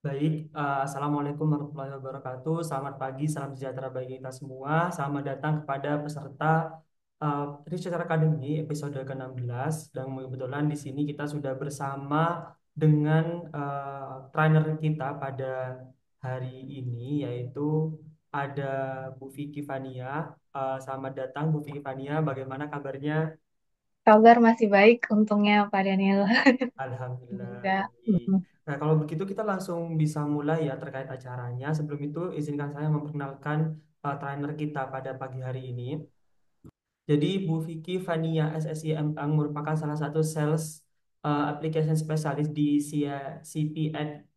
Baik, Assalamualaikum warahmatullahi wabarakatuh. Selamat pagi, salam sejahtera bagi kita semua. Selamat datang kepada peserta Research Academy episode ke-16. Dan kebetulan di sini kita sudah bersama dengan trainer kita pada hari ini, yaitu ada Bu Vicky Fania. Selamat datang Bu Vicky Fania, bagaimana kabarnya? Kabar masih baik, untungnya Pak Daniel. Alhamdulillah, Semoga. baik. Nah, kalau begitu kita langsung bisa mulai ya terkait acaranya. Sebelum itu, izinkan saya memperkenalkan trainer kita pada pagi hari ini. Jadi Bu Vicky Fania SSI Empang merupakan salah satu sales application specialist di CP at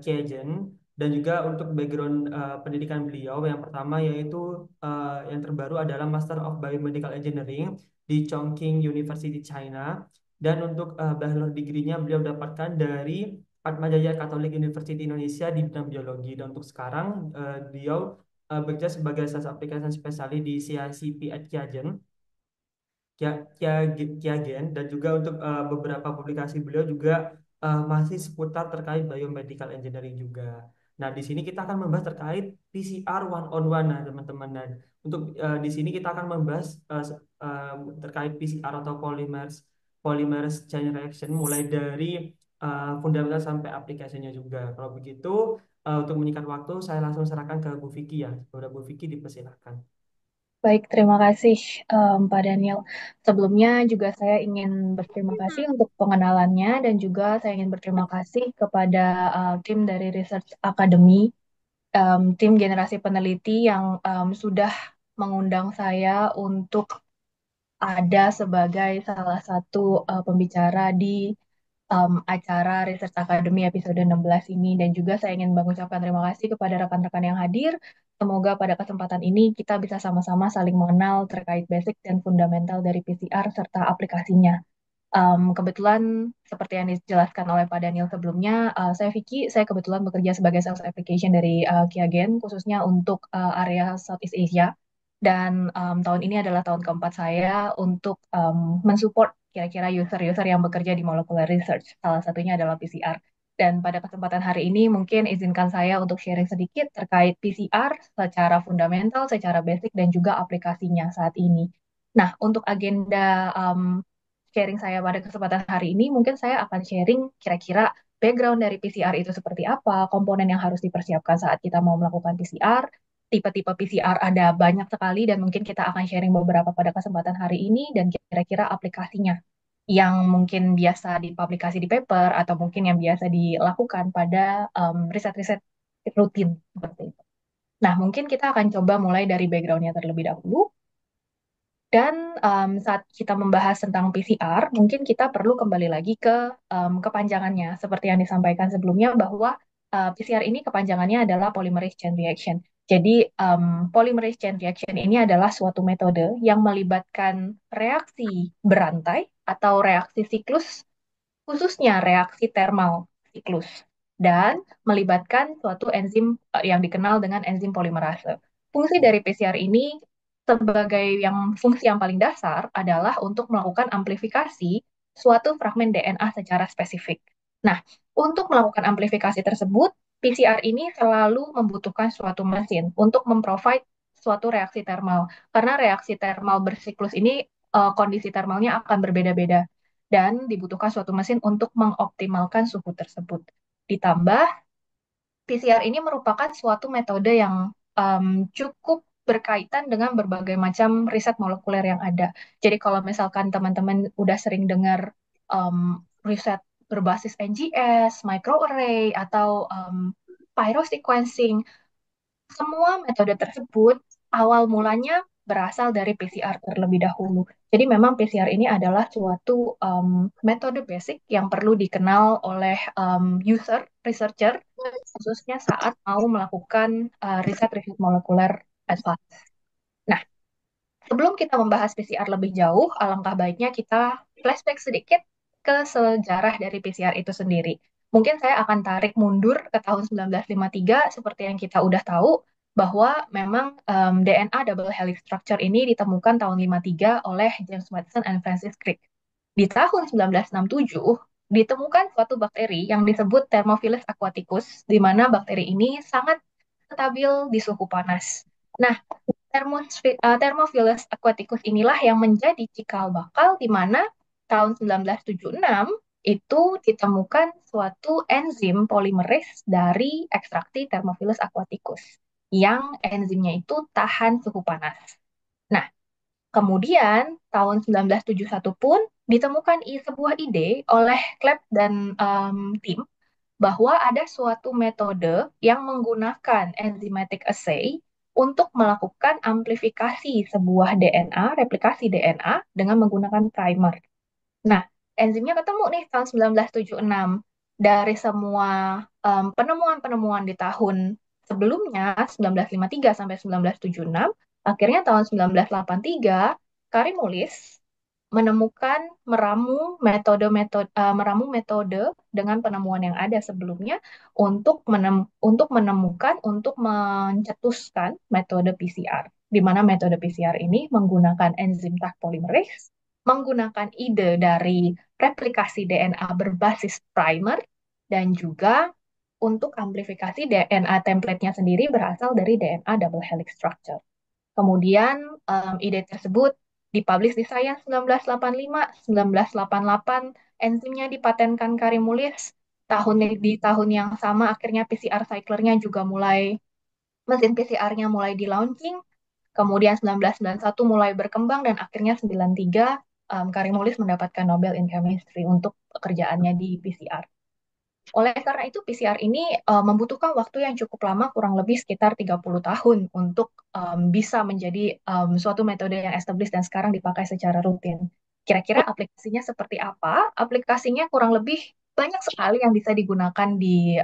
Kiagen, dan juga untuk background pendidikan beliau yang pertama yaitu yang terbaru adalah Master of Biomedical Engineering di Chongqing University China, dan untuk bachelor degree-nya beliau dapatkan dari Atmajaya Catholic University Indonesia di bidang biologi, dan untuk sekarang beliau bekerja sebagai sales application specialist di CICP at Kiagen, Kiagen, dan juga untuk beberapa publikasi beliau juga masih seputar terkait biomedical engineering juga. Nah, di sini kita akan membahas terkait PCR one on one, nah teman-teman. Dan untuk di sini kita akan membahas terkait PCR atau polymers chain reaction, mulai dari fundamental sampai aplikasinya juga. Kalau begitu, untuk menyingkat waktu, saya langsung serahkan ke Bu Vicky ya. Kepada Bu Vicky, dipersilahkan. Baik, terima kasih Pak Daniel. Sebelumnya juga saya ingin berterima kasih untuk pengenalannya dan juga saya ingin berterima kasih kepada tim dari Research Academy, tim generasi peneliti yang sudah mengundang saya untuk ada sebagai salah satu pembicara di acara Research Academy episode 16 ini. Dan juga saya ingin mengucapkan terima kasih kepada rekan-rekan yang hadir. Semoga pada kesempatan ini kita bisa sama-sama saling mengenal terkait basic dan fundamental dari PCR serta aplikasinya. Kebetulan seperti yang dijelaskan oleh Pak Daniel sebelumnya, saya Vicky, saya kebetulan bekerja sebagai sales application dari Kiagen, khususnya untuk area Southeast Asia. Dan tahun ini adalah tahun keempat saya untuk mensupport kira-kira user-user yang bekerja di molecular research. Salah satunya adalah PCR. Dan pada kesempatan hari ini mungkin izinkan saya untuk sharing sedikit terkait PCR secara fundamental, secara basic, dan juga aplikasinya saat ini. Nah, untuk agenda sharing saya pada kesempatan hari ini, mungkin saya akan sharing kira-kira background dari PCR itu seperti apa, komponen yang harus dipersiapkan saat kita mau melakukan PCR, tipe-tipe PCR ada banyak sekali dan mungkin kita akan sharing beberapa pada kesempatan hari ini dan kira-kira aplikasinya yang mungkin biasa dipublikasi di paper atau mungkin yang biasa dilakukan pada riset-riset rutin seperti itu. Nah, mungkin kita akan coba mulai dari backgroundnya terlebih dahulu. Dan saat kita membahas tentang PCR, mungkin kita perlu kembali lagi ke kepanjangannya, seperti yang disampaikan sebelumnya bahwa PCR ini kepanjangannya adalah polymerase chain reaction. Jadi polymerase chain reaction ini adalah suatu metode yang melibatkan reaksi berantai atau reaksi siklus, khususnya reaksi thermal siklus, dan melibatkan suatu enzim yang dikenal dengan enzim polimerase. Fungsi dari PCR ini sebagai fungsi yang paling dasar adalah untuk melakukan amplifikasi suatu fragmen DNA secara spesifik. Nah, untuk melakukan amplifikasi tersebut, PCR ini selalu membutuhkan suatu mesin untuk memprovide suatu reaksi termal. Karena reaksi termal bersiklus ini kondisi termalnya akan berbeda-beda dan dibutuhkan suatu mesin untuk mengoptimalkan suhu tersebut. Ditambah PCR ini merupakan suatu metode yang cukup berkaitan dengan berbagai macam riset molekuler yang ada. Jadi kalau misalkan teman-teman udah sering dengar riset berbasis NGS, microarray, atau pyrosequencing, semua metode tersebut awal mulanya berasal dari PCR terlebih dahulu. Jadi memang PCR ini adalah suatu metode basic yang perlu dikenal oleh user, researcher, khususnya saat mau melakukan riset-riset molekuler advance. Nah, sebelum kita membahas PCR lebih jauh, alangkah baiknya kita flashback sedikit ke sejarah dari PCR itu sendiri. Mungkin saya akan tarik mundur ke tahun 1953, seperti yang kita udah tahu, bahwa memang DNA double helix structure ini ditemukan tahun 53 oleh James Watson and Francis Crick. Di tahun 1967, ditemukan suatu bakteri yang disebut Thermophilus aquaticus, di mana bakteri ini sangat stabil di suhu panas. Nah, Thermophilus aquaticus inilah yang menjadi cikal bakal di mana tahun 1976 itu ditemukan suatu enzim polimerase dari ekstraksi Thermophilus aquaticus yang enzimnya itu tahan suhu panas. Nah, kemudian tahun 1971 pun ditemukan sebuah ide oleh Kleb dan tim bahwa ada suatu metode yang menggunakan enzymatic assay untuk melakukan amplifikasi sebuah DNA, replikasi DNA dengan menggunakan primer. Nah, enzimnya ketemu nih tahun 1976. Dari semua penemuan-penemuan di tahun sebelumnya, 1953 sampai 1976, akhirnya tahun 1983, Karimulis menemukan meramu metode dengan penemuan yang ada sebelumnya untuk menemukan untuk mencetuskan metode PCR, di mana metode PCR ini menggunakan enzim Taq polymerase, menggunakan ide dari replikasi DNA berbasis primer, dan juga untuk amplifikasi DNA template-nya sendiri berasal dari DNA double helix structure. Kemudian ide tersebut dipublish di Science 1985, 1988, enzimnya dipatenkan Karimulis. Di tahun yang sama akhirnya PCR cyclernya juga mesin PCR-nya mulai di launching. Kemudian 1991 mulai berkembang dan akhirnya 93 Karimulis mendapatkan Nobel in Chemistry untuk pekerjaannya di PCR. Oleh karena itu, PCR ini membutuhkan waktu yang cukup lama, kurang lebih sekitar 30 tahun untuk bisa menjadi suatu metode yang established dan sekarang dipakai secara rutin. Kira-kira aplikasinya seperti apa? Aplikasinya kurang lebih banyak sekali yang bisa digunakan di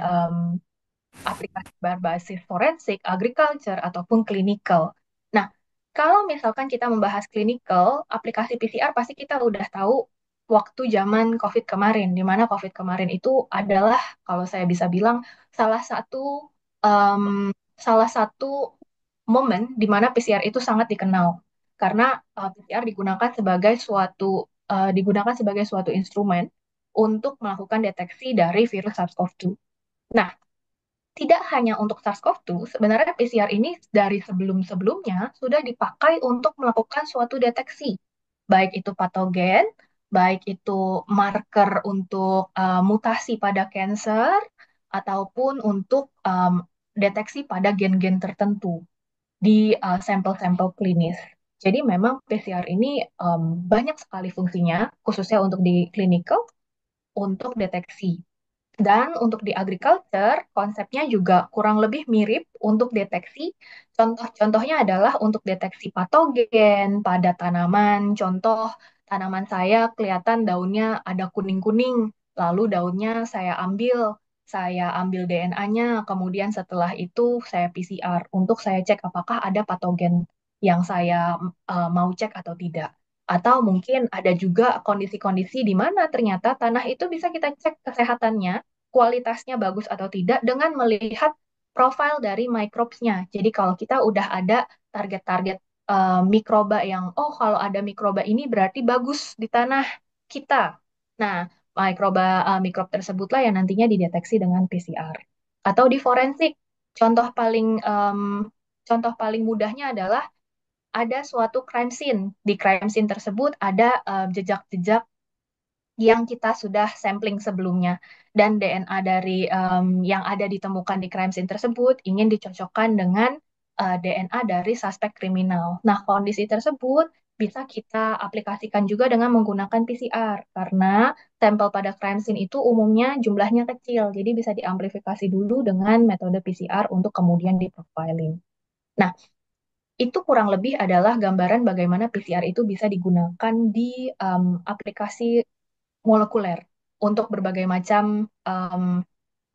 aplikasi berbasis forensik, agriculture, ataupun clinical. Nah, kalau misalkan kita membahas clinical, aplikasi PCR pasti kita udah tahu waktu zaman COVID kemarin, di mana COVID kemarin itu adalah, kalau saya bisa bilang, salah satu em, salah satu momen di mana PCR itu sangat dikenal. Karena PCR digunakan sebagai suatu instrumen untuk melakukan deteksi dari virus SARS-CoV-2. Nah, tidak hanya untuk SARS-CoV-2, sebenarnya PCR ini dari sebelum-sebelumnya sudah dipakai untuk melakukan suatu deteksi, baik itu patogen, baik itu marker untuk mutasi pada cancer, ataupun untuk deteksi pada gen-gen tertentu di sampel-sampel klinis. Jadi memang PCR ini banyak sekali fungsinya, khususnya untuk di clinical, untuk deteksi. Dan untuk di agriculture, konsepnya juga kurang lebih mirip untuk deteksi. Contoh-contohnya adalah untuk deteksi patogen pada tanaman. Contoh, tanaman saya kelihatan daunnya ada kuning-kuning, lalu daunnya saya ambil DNA-nya, kemudian setelah itu saya PCR untuk saya cek apakah ada patogen yang saya mau cek atau tidak. Atau mungkin ada juga kondisi-kondisi di mana ternyata tanah itu bisa kita cek kesehatannya, kualitasnya bagus atau tidak dengan melihat profil dari microbes-nya. Jadi kalau kita udah ada target-target mikroba yang, oh kalau ada mikroba ini berarti bagus di tanah kita. Nah, mikrob tersebutlah yang nantinya dideteksi dengan PCR. Atau di forensik, contoh paling contoh paling mudahnya adalah ada suatu crime scene. Di crime scene tersebut ada jejak-jejak yang kita sudah sampling sebelumnya. Dan DNA dari yang ada ditemukan di crime scene tersebut ingin dicocokkan dengan DNA dari suspek kriminal. Nah, kondisi tersebut bisa kita aplikasikan juga dengan menggunakan PCR karena sampel pada crime scene itu umumnya jumlahnya kecil, jadi bisa diamplifikasi dulu dengan metode PCR untuk kemudian di-profiling. Nah, itu kurang lebih adalah gambaran bagaimana PCR itu bisa digunakan di aplikasi molekuler untuk berbagai macam um,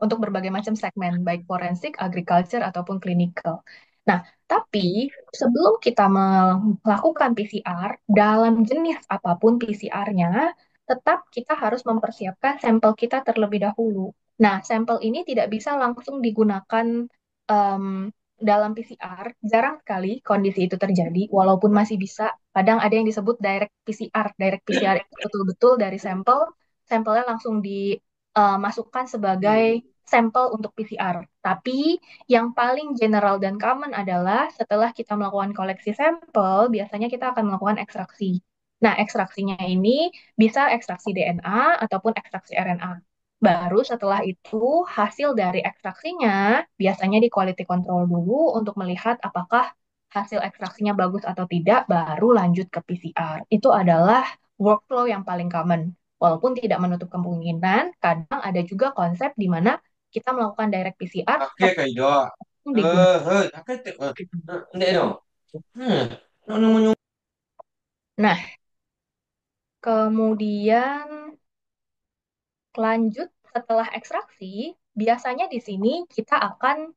untuk berbagai macam segmen, baik forensik, agriculture, ataupun clinical. Nah, tapi sebelum kita melakukan PCR, dalam jenis apapun PCR-nya, tetap kita harus mempersiapkan sampel kita terlebih dahulu. Nah, sampel ini tidak bisa langsung digunakan dalam PCR. Jarang sekali kondisi itu terjadi, walaupun masih bisa. Kadang ada yang disebut direct PCR. Direct PCR itu betul-betul dari sampel sampelnya langsung dimasukkan sebagai sampel untuk PCR. Tapi yang paling general dan common adalah setelah kita melakukan koleksi sampel, biasanya kita akan melakukan ekstraksi. Nah, ekstraksinya ini bisa ekstraksi DNA ataupun ekstraksi RNA. Baru setelah itu, hasil dari ekstraksinya biasanya di quality control dulu untuk melihat apakah hasil ekstraksinya bagus atau tidak, baru lanjut ke PCR. Itu adalah workflow yang paling common. Walaupun tidak menutup kemungkinan, kadang ada juga konsep di mana kita melakukan direct PCR Oke, Kak Ido. digunakan. Oke, Ndek no. No. Nah, kemudian lanjut setelah ekstraksi, biasanya di sini kita akan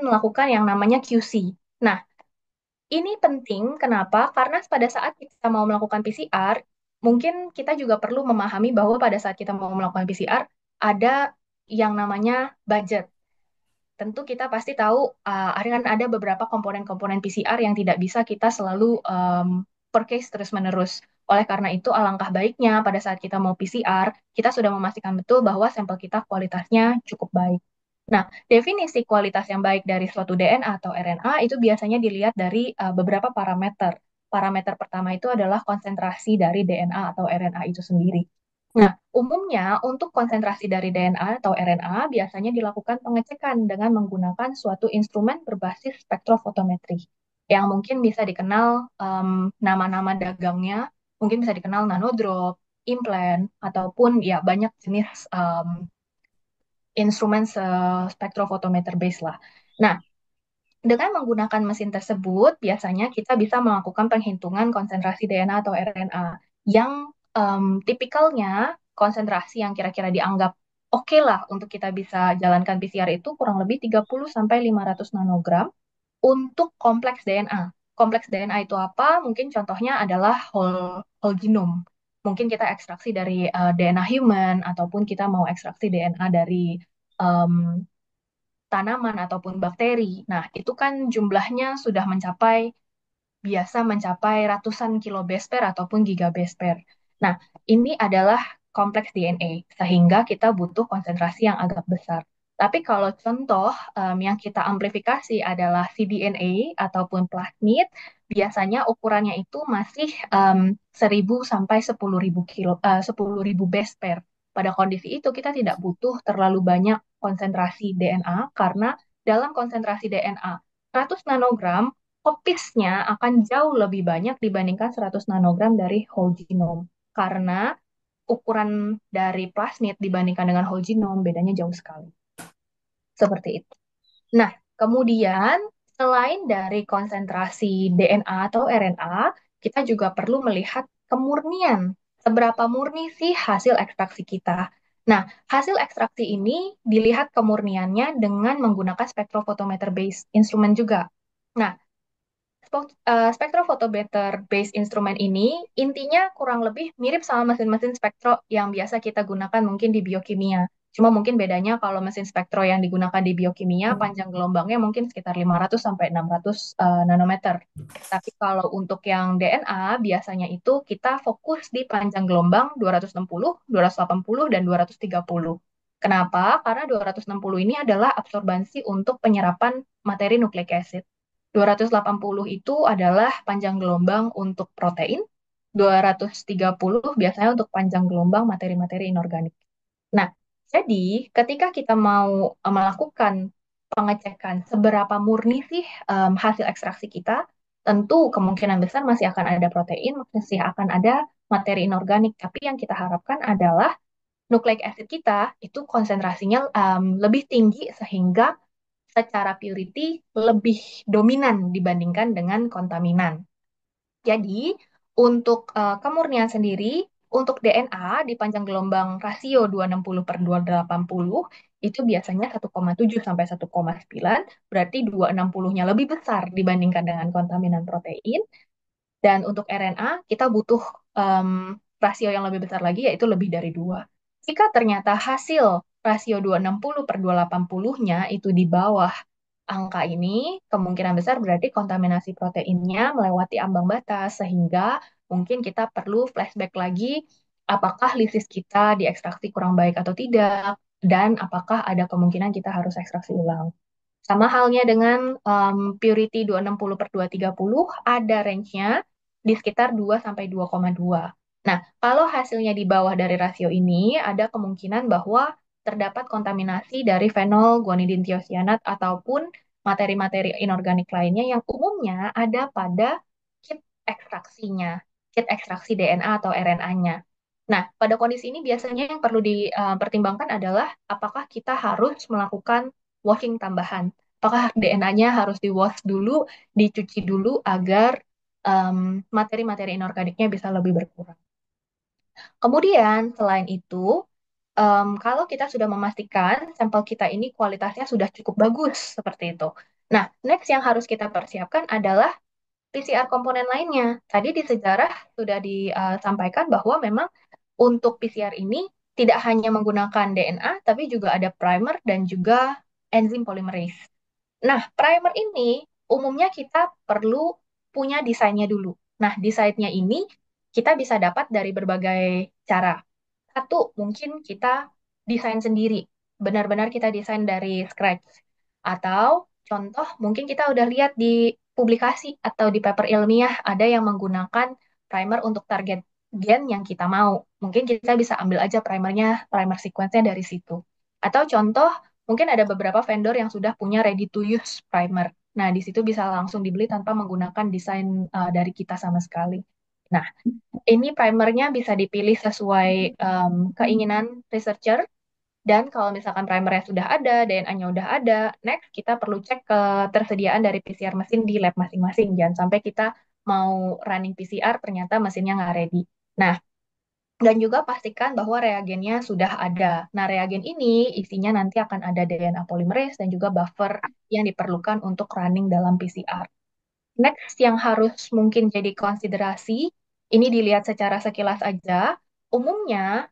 melakukan yang namanya QC. Nah, ini penting, kenapa? Karena pada saat kita mau melakukan PCR, mungkin kita juga perlu memahami bahwa pada saat kita mau melakukan PCR, ada yang namanya budget. Tentu kita pasti tahu akan ada beberapa komponen-komponen PCR yang tidak bisa kita selalu purchase terus-menerus. Oleh karena itu, alangkah baiknya pada saat kita mau PCR, kita sudah memastikan betul bahwa sampel kita kualitasnya cukup baik. Nah, definisi kualitas yang baik dari suatu DNA atau RNA itu biasanya dilihat dari beberapa parameter. Parameter pertama itu adalah konsentrasi dari DNA atau RNA itu sendiri. Nah, umumnya untuk konsentrasi dari DNA atau RNA biasanya dilakukan pengecekan dengan menggunakan suatu instrumen berbasis spektrofotometri yang mungkin bisa dikenal nama-nama dagangnya, mungkin bisa dikenal nanodrop, implant, ataupun ya banyak jenis instrumen spektrofotometer base lah. Nah, dengan menggunakan mesin tersebut, biasanya kita bisa melakukan penghitungan konsentrasi DNA atau RNA yang tipikalnya konsentrasi yang kira-kira dianggap oke lah untuk kita bisa jalankan PCR itu kurang lebih 30 sampai 500 nanogram untuk kompleks DNA. Kompleks DNA itu apa? Mungkin contohnya adalah whole genome. Mungkin kita ekstraksi dari DNA human ataupun kita mau ekstraksi DNA dari em, tanaman ataupun bakteri. Nah, itu kan jumlahnya sudah biasa mencapai ratusan kilobasper ataupun gigabasper. Nah, ini adalah kompleks DNA, sehingga kita butuh konsentrasi yang agak besar. Tapi kalau contoh yang kita amplifikasi adalah cDNA ataupun plasmid, biasanya ukurannya itu masih 1.000 sampai 10.000 basper. Pada kondisi itu kita tidak butuh terlalu banyak konsentrasi DNA karena dalam konsentrasi DNA 100 nanogram kopisnya akan jauh lebih banyak dibandingkan 100 nanogram dari whole genome. Karena ukuran dari plasmid dibandingkan dengan whole genome bedanya jauh sekali. Seperti itu. Nah, kemudian selain dari konsentrasi DNA atau RNA, kita juga perlu melihat kemurnian. Seberapa murni sih hasil ekstraksi kita? Nah, hasil ekstraksi ini dilihat kemurniannya dengan menggunakan spektrofotometer based instrumen juga. Nah, spektrofotometer based instrumen ini intinya kurang lebih mirip sama mesin-mesin spektro yang biasa kita gunakan mungkin di biokimia. Cuma mungkin bedanya kalau mesin spektro yang digunakan di biokimia panjang gelombangnya mungkin sekitar 500 sampai 600 nanometer. Tapi kalau untuk yang DNA biasanya itu kita fokus di panjang gelombang 260, 280 dan 230. Kenapa? Karena 260 ini adalah absorbansi untuk penyerapan materi nukleik acid. 280 itu adalah panjang gelombang untuk protein, 230 biasanya untuk panjang gelombang materi-materi inorganik. Nah, jadi ketika kita mau melakukan pengecekan seberapa murni sih hasil ekstraksi kita, tentu kemungkinan besar masih akan ada protein, masih akan ada materi inorganik. Tapi yang kita harapkan adalah nucleic acid kita itu konsentrasinya lebih tinggi sehingga secara purity lebih dominan dibandingkan dengan kontaminan. Jadi, untuk kemurnian sendiri, untuk DNA di panjang gelombang rasio 260 per 280 itu biasanya 1,7 sampai 1,9, berarti 260-nya lebih besar dibandingkan dengan kontaminan protein. Dan untuk RNA, kita butuh rasio yang lebih besar lagi, yaitu lebih dari 2. Jika ternyata hasil rasio 260 per 280-nya itu di bawah angka ini, kemungkinan besar berarti kontaminasi proteinnya melewati ambang batas, sehingga mungkin kita perlu flashback lagi apakah lisis kita diekstraksi kurang baik atau tidak, dan apakah ada kemungkinan kita harus ekstraksi ulang. Sama halnya dengan purity 260 per 230, ada range-nya di sekitar 2 sampai 2,2. Nah, kalau hasilnya di bawah dari rasio ini, ada kemungkinan bahwa terdapat kontaminasi dari fenol, guanidin thiocyanat, ataupun materi-materi inorganik lainnya yang umumnya ada pada kit ekstraksinya, kit ekstraksi DNA atau RNA-nya. Nah, pada kondisi ini biasanya yang perlu dipertimbangkan adalah apakah kita harus melakukan washing tambahan. Apakah DNA-nya harus di-wash dulu, dicuci dulu agar materi-materi inorganiknya bisa lebih berkurang. Kemudian, selain itu, kalau kita sudah memastikan sampel kita ini kualitasnya sudah cukup bagus, seperti itu. Nah, next yang harus kita persiapkan adalah PCR komponen lainnya. Tadi di sejarah sudah disampaikan bahwa memang untuk PCR ini tidak hanya menggunakan DNA, tapi juga ada primer dan juga enzim polymerase. Nah, primer ini umumnya kita perlu punya desainnya dulu. Nah, desainnya ini kita bisa dapat dari berbagai cara. Satu, mungkin kita desain sendiri. Benar-benar kita desain dari scratch. Atau contoh, mungkin kita udah lihat di publikasi atau di paper ilmiah ada yang menggunakan primer untuk target gen yang kita mau. Mungkin kita bisa ambil aja primernya, primer sequence-nya dari situ. Atau contoh, mungkin ada beberapa vendor yang sudah punya ready to use primer. Nah, di situ bisa langsung dibeli tanpa menggunakan desain dari kita sama sekali. Nah, ini primernya bisa dipilih sesuai keinginan researcher. Dan kalau misalkan primernya sudah ada, DNA-nya udah ada, next kita perlu cek ketersediaan dari PCR mesin di lab masing-masing. Jangan sampai kita mau running PCR ternyata mesinnya nggak ready. Nah, dan juga pastikan bahwa reagennya sudah ada. Nah, reagen ini isinya nanti akan ada DNA polymerase dan juga buffer yang diperlukan untuk running dalam PCR. Next yang harus mungkin jadi konsiderasi, ini dilihat secara sekilas aja, umumnya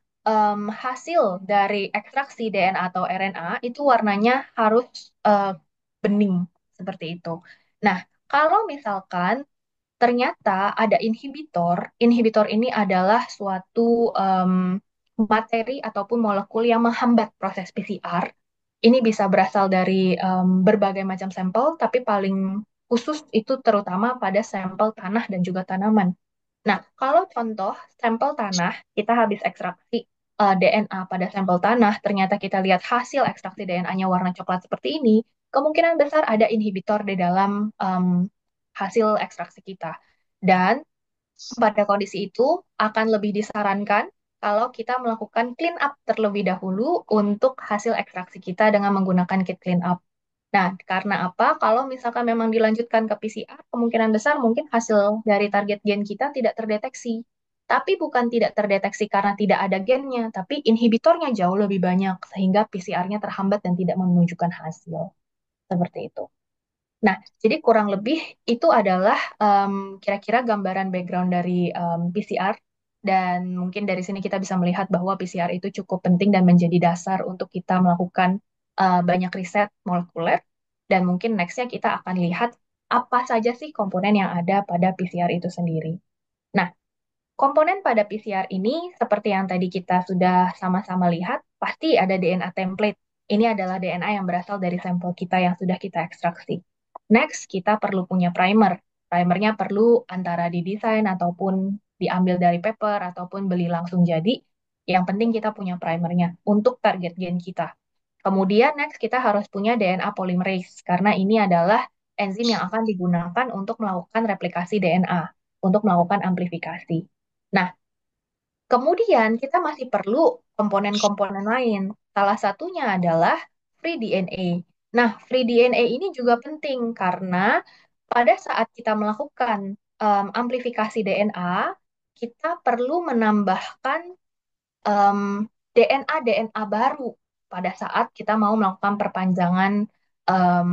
hasil dari ekstraksi DNA atau RNA itu warnanya harus bening, seperti itu. Nah, kalau misalkan ternyata ada inhibitor. Inhibitor ini adalah suatu materi ataupun molekul yang menghambat proses PCR. Ini bisa berasal dari berbagai macam sampel, tapi paling khusus itu terutama pada sampel tanah dan juga tanaman. Nah, kalau contoh sampel tanah, kita habis ekstraksi DNA pada sampel tanah, ternyata kita lihat hasil ekstraksi DNA-nya warna coklat seperti ini, kemungkinan besar ada inhibitor di dalam hasil ekstraksi kita. Dan pada kondisi itu akan lebih disarankan kalau kita melakukan clean up terlebih dahulu untuk hasil ekstraksi kita dengan menggunakan kit clean up. Nah, karena apa? Kalau misalkan memang dilanjutkan ke PCR, kemungkinan besar mungkin hasil dari target gen kita tidak terdeteksi. Tapi bukan tidak terdeteksi karena tidak ada gennya, tapi inhibitornya jauh lebih banyak, sehingga PCR-nya terhambat dan tidak menunjukkan hasil. Seperti itu. Nah, jadi kurang lebih itu adalah kira-kira gambaran background dari PCR. Dan mungkin dari sini kita bisa melihat bahwa PCR itu cukup penting dan menjadi dasar untuk kita melakukan banyak riset molekuler. Dan mungkin next-nya kita akan lihat apa saja sih komponen yang ada pada PCR itu sendiri. Nah, komponen pada PCR ini, seperti yang tadi kita sudah sama-sama lihat, pasti ada DNA template. Ini adalah DNA yang berasal dari sampel kita yang sudah kita ekstraksi. Next, kita perlu punya primer. Primernya perlu antara didesain ataupun diambil dari paper ataupun beli langsung jadi. Yang penting kita punya primernya untuk target gen kita. Kemudian next kita harus punya DNA polymerase karena ini adalah enzim yang akan digunakan untuk melakukan replikasi DNA, untuk melakukan amplifikasi. Nah, kemudian kita masih perlu komponen-komponen lain. Salah satunya adalah free DNA. Nah, free DNA ini juga penting karena pada saat kita melakukan amplifikasi DNA, kita perlu menambahkan em, DNA-DNA baru pada saat kita mau melakukan em,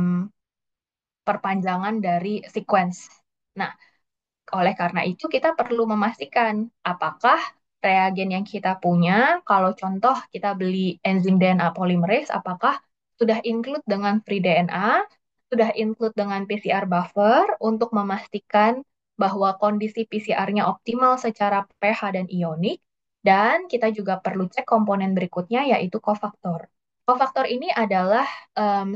perpanjangan dari sequence. Nah, oleh karena itu, kita perlu memastikan apakah reagen yang kita punya, kalau contoh kita beli enzim DNA polymerase, apakah sudah include dengan free DNA, sudah include dengan PCR buffer untuk memastikan bahwa kondisi PCR-nya optimal secara pH dan ionik, Dan kita juga perlu cek komponen berikutnya yaitu kofaktor. Kofaktor ini adalah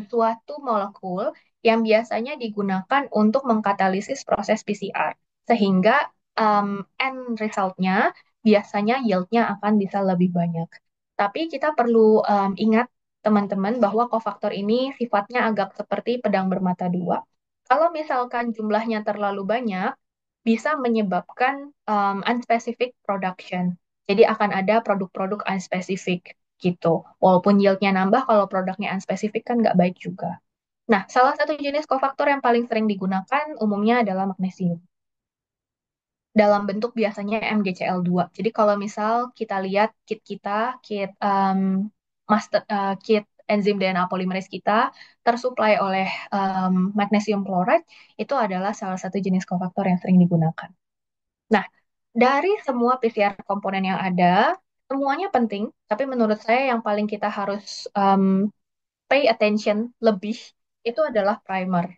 suatu molekul yang biasanya digunakan untuk mengkatalisis proses PCR, sehingga end result-nya biasanya yield-nya akan bisa lebih banyak. Tapi kita perlu ingat teman-teman bahwa kofaktor ini sifatnya agak seperti pedang bermata dua. Kalau misalkan jumlahnya terlalu banyak, bisa menyebabkan unspecific production. Jadi akan ada produk-produk unspecific gitu. Walaupun yieldnya nambah, kalau produknya unspecific kan nggak baik juga. Nah, salah satu jenis kofaktor yang paling sering digunakan umumnya adalah magnesium dalam bentuk biasanya MgCl2. Jadi kalau misal kita lihat kit kita, kit enzim DNA polimerase kita tersuplai oleh magnesium chloride, itu adalah salah satu jenis kofaktor yang sering digunakan. Nah, dari semua PCR komponen yang ada, semuanya penting, tapi menurut saya yang paling kita harus pay attention lebih itu adalah primer.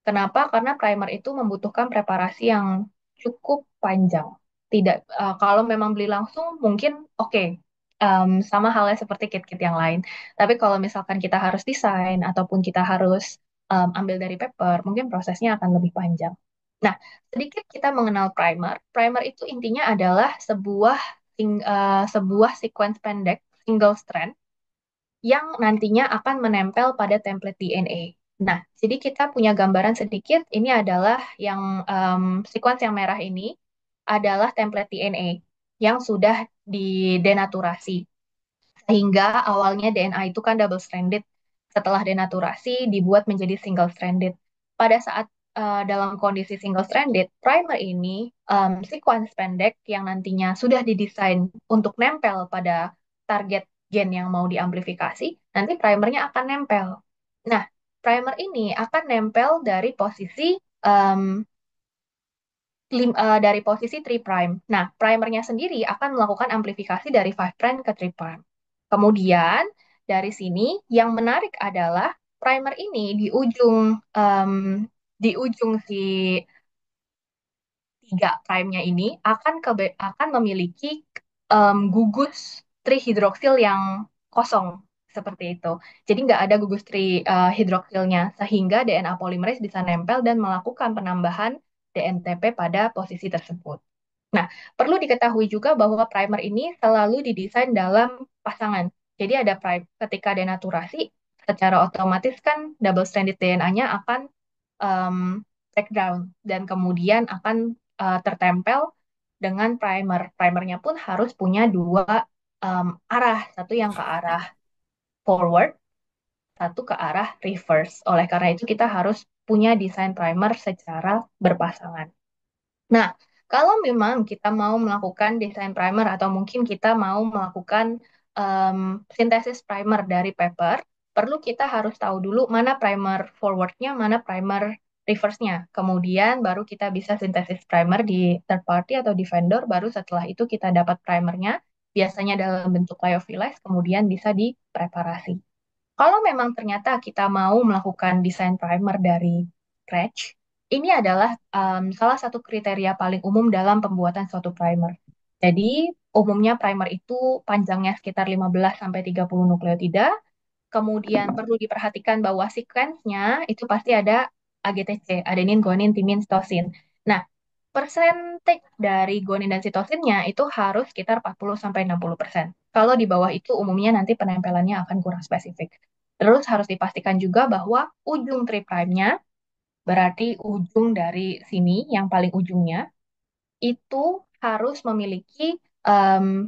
Kenapa? Karena primer itu membutuhkan preparasi yang cukup panjang. Tidak, kalau memang beli langsung mungkin oke, sama halnya seperti kit-kit yang lain. Tapi kalau misalkan kita harus desain ataupun kita harus ambil dari paper, mungkin prosesnya akan lebih panjang. Nah, sedikit kita mengenal primer. Primer itu intinya adalah sebuah sequence pendek single strand yang nantinya akan menempel pada template DNA. Nah, jadi kita punya gambaran sedikit. Ini adalah yang sequence yang merah ini adalah template DNA yang sudah didenaturasi. Sehingga awalnya DNA itu kan double stranded. Setelah denaturasi dibuat menjadi single stranded. Pada saat dalam kondisi single stranded, primer ini sequence pendek yang nantinya sudah didesain untuk nempel pada target gen yang mau diamplifikasi, nanti primernya akan nempel. Nah, primer ini akan nempel dari posisi 3 prime. Nah, primernya sendiri akan melakukan amplifikasi dari 5 prime ke 3 prime. Kemudian dari sini yang menarik adalah primer ini em, di ujung si 3 prime-nya ini akan memiliki gugus trihidroksil yang kosong seperti itu. Jadi nggak ada gugus trihidroksilnya sehingga DNA polimerase bisa nempel dan melakukan penambahan DNTP pada posisi tersebut. Nah, perlu diketahui juga bahwa primer ini selalu didesain dalam pasangan. Jadi ada ketika denaturasi, secara otomatis kan double stranded DNA-nya akan um, breakdown dan kemudian akan tertempel dengan primer. Primernya pun harus punya dua arah, satu yang ke arah forward, satu ke arah reverse. Oleh karena itu kita harus punya desain primer secara berpasangan. Nah, kalau memang kita mau melakukan desain primer atau mungkin kita mau melakukan em, sintesis primer dari paper, perlu kita harus tahu dulu mana primer forwardnya, mana primer reverse-nya. Kemudian baru kita bisa sintesis primer di third party atau di vendor, baru setelah itu kita dapat primernya, biasanya dalam bentuk lyophilized, kemudian bisa dipreparasi. Kalau memang ternyata kita mau melakukan desain primer dari scratch, ini adalah salah satu kriteria paling umum dalam pembuatan suatu primer. Jadi, umumnya primer itu panjangnya sekitar 15 sampai 30 nukleotida. Kemudian perlu diperhatikan bahwa sequence-nya itu pasti ada AGTC, adenin, guanin, timin, sitosin. Nah, persentage dari guanin dan sitosinnya itu harus sekitar 40 sampai 60%. Kalau di bawah itu umumnya nanti penempelannya akan kurang spesifik. Terus harus dipastikan juga bahwa ujung 3 prime-nya, berarti ujung dari sini yang paling ujungnya, itu harus memiliki em,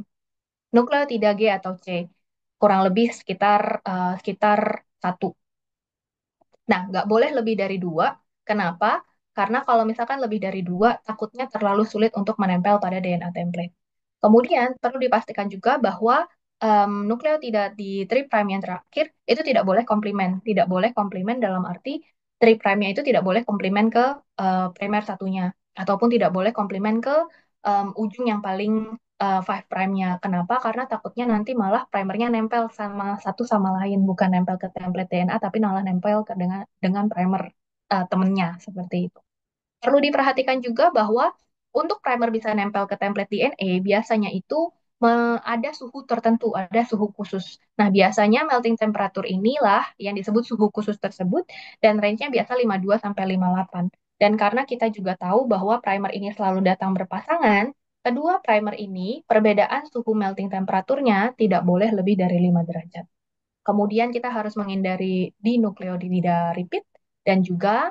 nukleotida G atau C. Kurang lebih sekitar 1. Nah, nggak boleh lebih dari 2. Kenapa? Karena kalau misalkan lebih dari 2, takutnya terlalu sulit untuk menempel pada DNA template. Kemudian, perlu dipastikan juga bahwa nukleotida di 3' prime yang terakhir itu tidak boleh komplement. Tidak boleh komplement dalam arti 3' prime-nya itu tidak boleh komplement ke primer satunya. Ataupun tidak boleh komplement ke ujung yang paling 5 prime-nya. Kenapa? Karena takutnya nanti malah primernya nempel sama satu sama lain, bukan nempel ke template DNA, tapi malah nempel dengan primer temennya, seperti itu. Perlu diperhatikan juga bahwa untuk primer bisa nempel ke template DNA, biasanya itu ada suhu tertentu, ada suhu khusus. Nah, biasanya melting temperature inilah yang disebut suhu khusus tersebut dan range-nya biasa 52 sampai 58. Dan karena kita juga tahu bahwa primer ini selalu datang berpasangan, kedua primer ini perbedaan suhu melting temperaturnya tidak boleh lebih dari 5 derajat. Kemudian kita harus menghindari dinukleotida repeat dan juga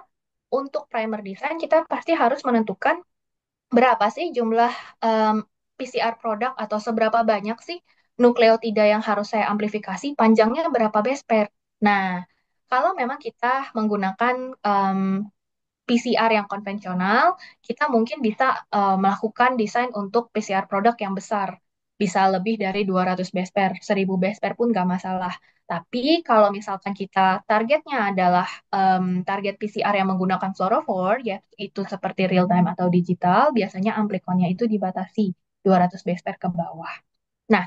untuk primer design kita pasti harus menentukan berapa sih jumlah em, PCR produk atau seberapa banyak sih nukleotida yang harus saya amplifikasi, panjangnya berapa base pair. Nah, kalau memang kita menggunakan PCR yang konvensional, kita mungkin bisa melakukan desain untuk PCR produk yang besar. Bisa lebih dari 200 base pair, 1000 base pair pun nggak masalah. Tapi kalau misalkan kita targetnya adalah target PCR yang menggunakan fluorophore, ya itu seperti real time atau digital, biasanya amplikonnya itu dibatasi 200 base pair ke bawah. Nah,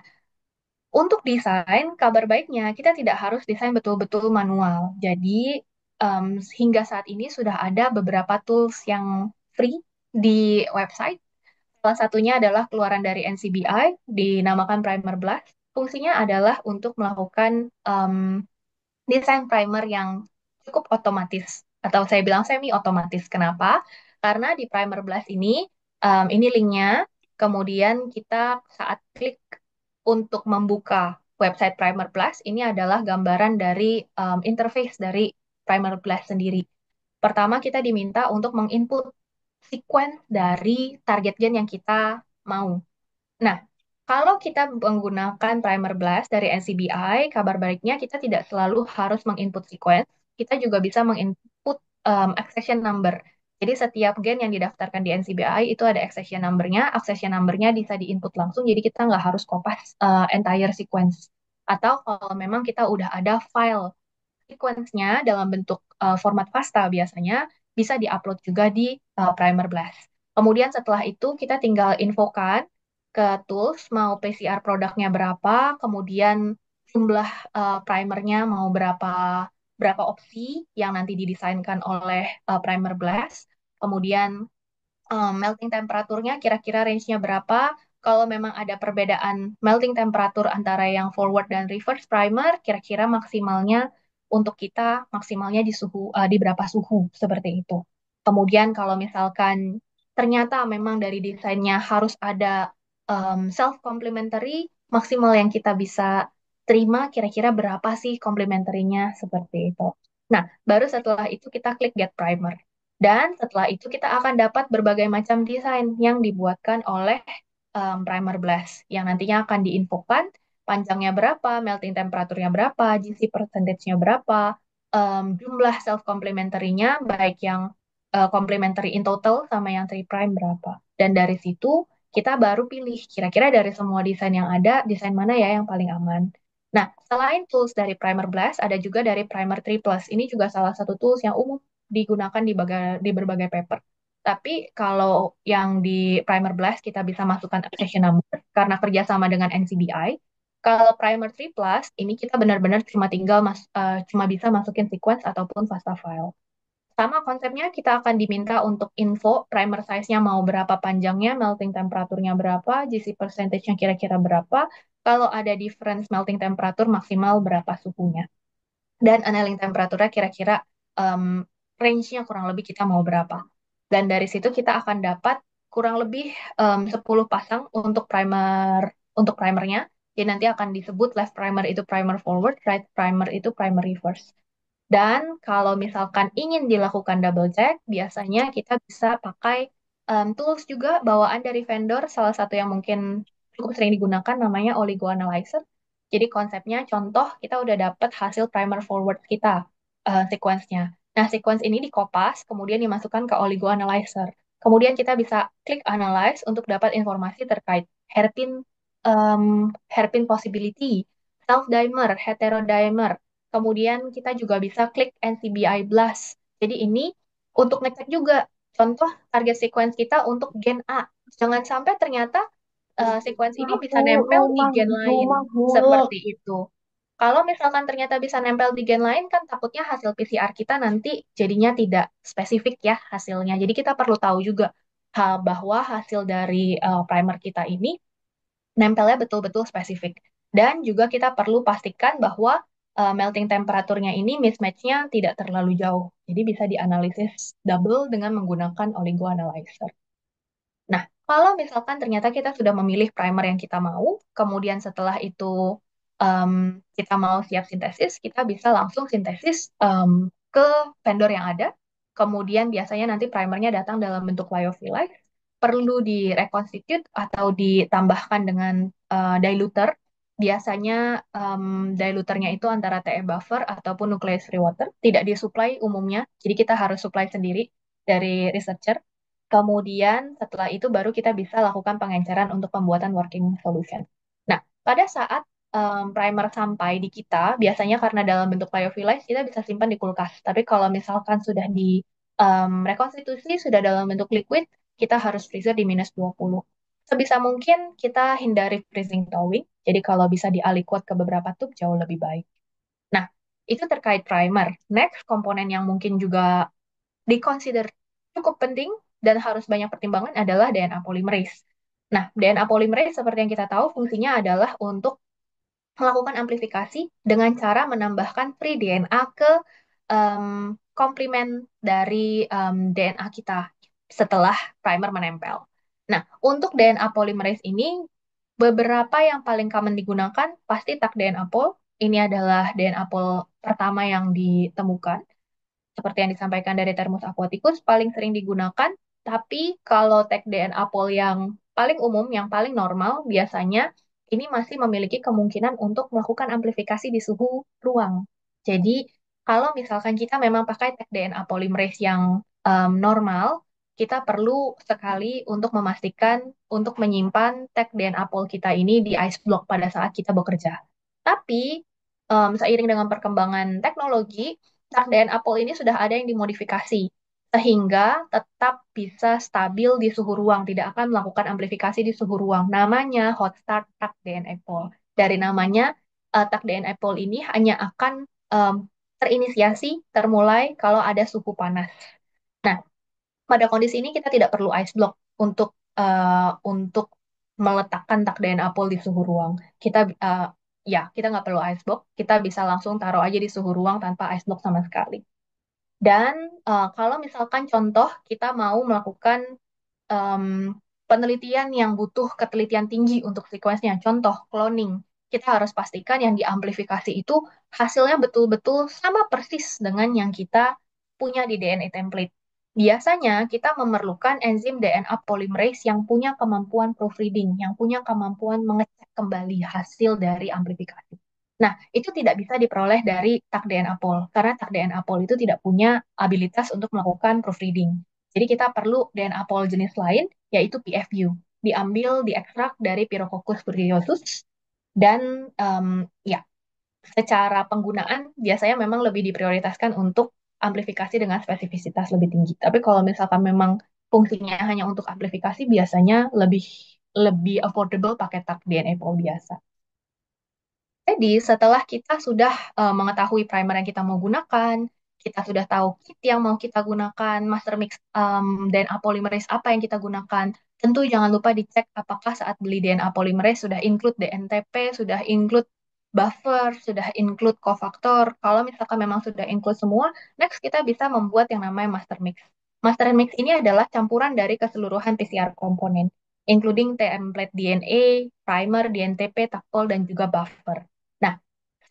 untuk desain, kabar baiknya kita tidak harus desain betul-betul manual. Jadi, hingga saat ini sudah ada beberapa tools yang free di website. Salah satunya adalah keluaran dari NCBI, dinamakan Primer Blast. Fungsinya adalah untuk melakukan desain primer yang cukup otomatis, atau saya bilang semi otomatis. Kenapa? Karena di Primer Blast ini linknya, kemudian kita saat klik untuk membuka website Primer Blast, ini adalah gambaran dari interface dari Primer Blast sendiri. Pertama, kita diminta untuk menginput sequence dari target gen yang kita mau. Nah, kalau kita menggunakan primer blast dari NCBI, kabar baiknya kita tidak selalu harus menginput sequence, kita juga bisa menginput accession number. Jadi setiap gen yang didaftarkan di NCBI itu ada accession number-nya bisa diinput langsung, jadi kita nggak harus kopas entire sequence. Atau kalau memang kita udah ada file sequence-nya dalam bentuk format FASTA biasanya bisa diupload juga di Primer Blast. Kemudian setelah itu kita tinggal infokan ke tools mau PCR produknya berapa, kemudian jumlah primernya mau berapa opsi yang nanti didesainkan oleh Primer Blast. Kemudian melting temperaturnya kira-kira range-nya berapa. Kalau memang ada perbedaan melting temperatur antara yang forward dan reverse primer, kira-kira maksimalnya untuk kita maksimalnya di berapa suhu seperti itu. Kemudian kalau misalkan ternyata memang dari desainnya harus ada self complementary, maksimal yang kita bisa terima kira-kira berapa sih complementary-nya seperti itu. Nah, baru setelah itu kita klik get primer. Dan setelah itu kita akan dapat berbagai macam desain yang dibuatkan oleh primer blast yang nantinya akan diinfokan panjangnya berapa, melting temperaturnya berapa, GC percentage-nya berapa, jumlah self complementary-nya baik yang complementary in total sama yang 3 prime berapa. Dan dari situ kita baru pilih kira-kira dari semua desain yang ada, desain mana ya yang paling aman. Nah, selain tools dari Primer Blast, ada juga dari Primer 3 Plus. Ini juga salah satu tools yang umum digunakan di berbagai paper. Tapi kalau yang di Primer Blast kita bisa masukkan accession number karena kerjasama dengan NCBI. Kalau Primer 3 Plus ini kita benar-benar cuma bisa masukin sequence ataupun FASTA file. Sama konsepnya kita akan diminta untuk info primer size-nya mau berapa panjangnya, melting temperaturnya berapa, GC percentage-nya kira-kira berapa, kalau ada difference melting temperatur maksimal berapa suhunya. Dan annealing temperaturnya kira-kira um, range-nya kurang lebih kita mau berapa. Dan dari situ kita akan dapat kurang lebih 10 pasang untuk primernya. Jadi nanti akan disebut left primer itu primer forward, right primer itu primer reverse. Dan kalau misalkan ingin dilakukan double check, biasanya kita bisa pakai tools juga bawaan dari vendor. Salah satu yang mungkin cukup sering digunakan namanya Oligo Analyzer. Jadi konsepnya contoh kita udah dapat hasil primer forward kita sequence-nya. Nah, sequence ini dikopas, kemudian dimasukkan ke Oligo Analyzer. Kemudian kita bisa klik analyze untuk dapat informasi terkait hairpin possibility, self dimer, heterodimer. Kemudian kita juga bisa klik NCBI Blast. Jadi ini untuk ngecek juga contoh target sequence kita untuk gen A. Jangan sampai ternyata sequence ini bisa Aku nempel di rumah gen lain. rumah mulu. Seperti itu. Kalau misalkan ternyata bisa nempel di gen lain, kan takutnya hasil PCR kita nanti jadinya tidak spesifik ya hasilnya. Jadi kita perlu tahu juga bahwa hasil dari primer kita ini nempelnya betul-betul spesifik. Dan juga kita perlu pastikan bahwa melting temperaturnya ini mismatch-nya tidak terlalu jauh. Jadi bisa dianalisis double dengan menggunakan oligo analyzer. Nah, kalau misalkan ternyata kita sudah memilih primer yang kita mau, kemudian setelah itu em, kita mau siap sintesis, kita bisa langsung sintesis ke vendor yang ada. Kemudian biasanya nanti primernya datang dalam bentuk lyophilized, perlu direkonstitute atau ditambahkan dengan diluter. Biasanya diluternya itu antara TE buffer ataupun nucleus free water, tidak disuplai umumnya, jadi kita harus supply sendiri dari researcher. Kemudian setelah itu baru kita bisa lakukan pengenceran untuk pembuatan working solution. Nah, pada saat primer sampai di kita, biasanya karena dalam bentuk lyophilized, kita bisa simpan di kulkas. Tapi kalau misalkan sudah di rekonstitusi, sudah dalam bentuk liquid, kita harus freezer di -20. Sebisa mungkin kita hindari freezing thawing. Jadi kalau bisa di-aliquot ke beberapa tube, jauh lebih baik. Nah, itu terkait primer. Next, komponen yang mungkin juga diconsider cukup penting dan harus banyak pertimbangan adalah DNA polymerase. Nah, DNA polymerase seperti yang kita tahu fungsinya adalah untuk melakukan amplifikasi dengan cara menambahkan free DNA ke komplement dari DNA kita setelah primer menempel. Nah, untuk DNA polymerase ini, beberapa yang paling common digunakan pasti tag DNA pol. Ini adalah DNA pol pertama yang ditemukan seperti yang disampaikan dari Thermus aquaticus paling sering digunakan, tapi kalau tag DNA pool yang paling umum, yang paling normal, biasanya ini masih memiliki kemungkinan untuk melakukan amplifikasi di suhu ruang. Jadi, kalau misalkan kita memang pakai tag DNA polymerase yang normal, kita perlu sekali untuk memastikan untuk menyimpan tag DNA pool kita ini di ice block pada saat kita bekerja. Tapi, seiring dengan perkembangan teknologi, Shark DNA Pool ini sudah ada yang dimodifikasi sehingga tetap bisa stabil di suhu ruang, tidak akan melakukan amplifikasi di suhu ruang. Namanya hot start Tag DNA Pool. Dari namanya, Tag DNA Pool ini hanya akan em, terinisiasi, termulai kalau ada suhu panas. Nah, pada kondisi ini kita tidak perlu ice block untuk meletakkan tak DNA pool di suhu ruang. Kita ya kita nggak perlu ice block, kita bisa langsung taruh aja di suhu ruang tanpa ice block sama sekali. Dan kalau misalkan contoh kita mau melakukan em, penelitian yang butuh ketelitian tinggi untuk sekuensnya, contoh cloning, kita harus pastikan yang diamplifikasi itu hasilnya betul-betul sama persis dengan yang kita punya di DNA template. Biasanya kita memerlukan enzim DNA polymerase yang punya kemampuan proofreading, yang punya kemampuan mengecek kembali hasil dari amplifikasi. Nah, itu tidak bisa diperoleh dari tag DNA pool, karena tag DNA pool itu tidak punya abilitas untuk melakukan proofreading. Jadi kita perlu DNA pool jenis lain, yaitu PFU. Diambil, diekstrak dari Pirococcus furiosus, dan ya, secara penggunaan biasanya memang lebih diprioritaskan untuk amplifikasi dengan spesifisitas lebih tinggi. Tapi kalau misalkan memang fungsinya hanya untuk amplifikasi, biasanya lebih lebih affordable pakai tag DNA pool biasa. Jadi, setelah kita sudah mengetahui primer yang kita mau gunakan, kita sudah tahu kit yang mau kita gunakan, master mix dan polymerase apa yang kita gunakan. Tentu jangan lupa dicek apakah saat beli DNA polymerase sudah include DNTP, sudah include buffer, sudah include cofactor. Kalau misalkan memang sudah include semua, next kita bisa membuat yang namanya master mix. Master mix ini adalah campuran dari keseluruhan PCR komponen, including template DNA, primer, DNTP, takpol, dan juga buffer. Nah,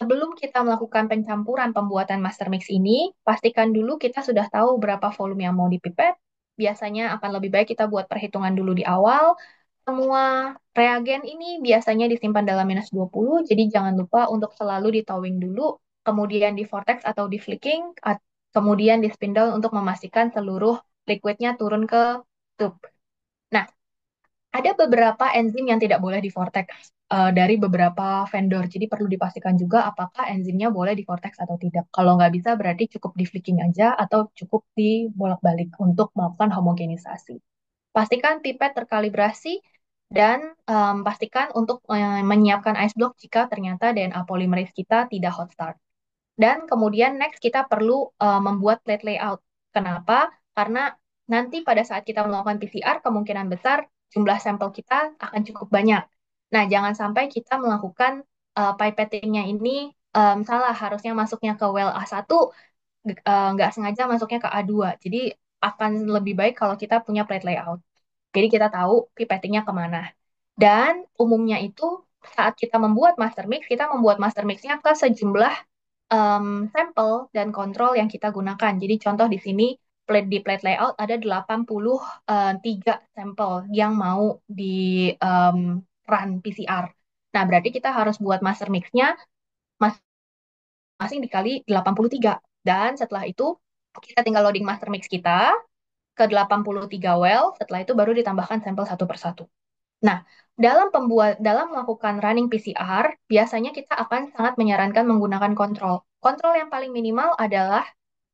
sebelum kita melakukan pencampuran pembuatan master mix ini, pastikan dulu kita sudah tahu berapa volume yang mau dipipet. Biasanya akan lebih baik kita buat perhitungan dulu di awal. Semua reagen ini biasanya disimpan dalam -20, jadi jangan lupa untuk selalu di thawing dulu, kemudian di vortex atau di flicking, kemudian di spin down untuk memastikan seluruh liquidnya turun ke tube. Nah, ada beberapa enzim yang tidak boleh di vortex dari beberapa vendor. Jadi perlu dipastikan juga apakah enzimnya boleh di vortex atau tidak. Kalau nggak bisa berarti cukup di flicking aja atau cukup dibolak-balik untuk melakukan homogenisasi. Pastikan pipet terkalibrasi dan pastikan untuk menyiapkan ice block jika ternyata DNA polymerase kita tidak hot start. Dan kemudian next kita perlu membuat plate layout. Kenapa? Karena nanti pada saat kita melakukan PCR kemungkinan besar jumlah sampel kita akan cukup banyak. Nah, jangan sampai kita melakukan pipettingnya ini salah, harusnya masuknya ke well A1, nggak sengaja masuknya ke A2. Jadi akan lebih baik kalau kita punya plate layout. Jadi kita tahu pipettingnya kemana. Dan umumnya itu saat kita membuat master mix, kita membuat master mixnya ke sejumlah sampel dan kontrol yang kita gunakan. Jadi contoh di sini di plate layout ada 83 sampel yang mau di run PCR. Nah, berarti kita harus buat master mixnya masing-masing dikali 83. Dan setelah itu kita tinggal loading master mix kita ke 83 well, setelah itu baru ditambahkan sampel satu persatu. Nah, dalam melakukan running PCR, biasanya kita akan sangat menyarankan menggunakan kontrol. Kontrol yang paling minimal adalah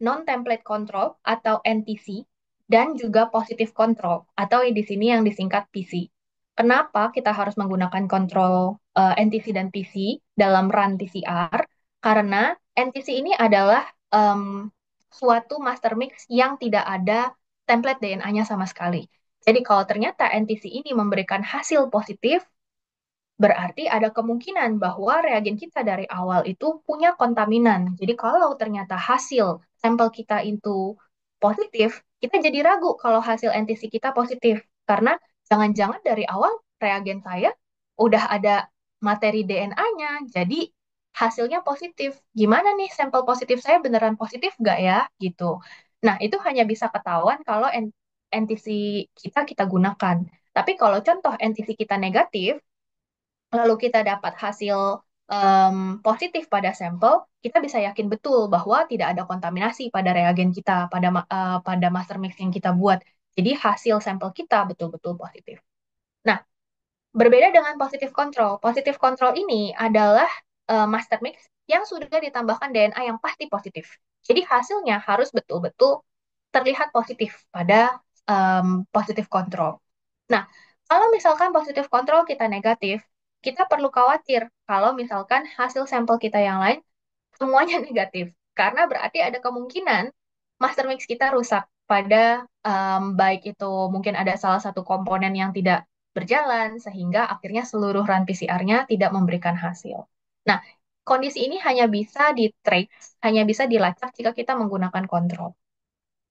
non-template control atau NTC dan juga positive control atau di sini yang disingkat PC. Kenapa kita harus menggunakan kontrol NTC dan PC dalam run PCR? Karena NTC ini adalah suatu master mix yang tidak ada template DNA-nya sama sekali. Jadi kalau ternyata NTC ini memberikan hasil positif, berarti ada kemungkinan bahwa reagen kita dari awal itu punya kontaminan. Jadi kalau ternyata hasil sampel kita itu positif, kita jadi ragu kalau hasil NTC kita positif. Karena jangan-jangan dari awal reagen saya udah ada materi DNA-nya, jadi hasilnya positif. Gimana nih sampel positif saya beneran positif nggak ya? Gitu. Nah, itu hanya bisa ketahuan kalau NTC kita gunakan. Tapi kalau contoh NTC kita negatif, lalu kita dapat hasil positif pada sampel, kita bisa yakin betul bahwa tidak ada kontaminasi pada reagen kita, pada master mix yang kita buat. Jadi hasil sampel kita betul-betul positif. Nah, berbeda dengan positive control. Positive control ini adalah master mix yang sudah ditambahkan DNA yang pasti positif. Jadi hasilnya harus betul-betul terlihat positif pada positive control. Nah, kalau misalkan positive control kita negatif, kita perlu khawatir kalau misalkan hasil sampel kita yang lain semuanya negatif. Karena berarti ada kemungkinan master mix kita rusak pada baik itu mungkin ada salah satu komponen yang tidak berjalan sehingga akhirnya seluruh run PCR-nya tidak memberikan hasil. Nah, kondisi ini hanya bisa di-trace, hanya bisa dilacak jika kita menggunakan kontrol.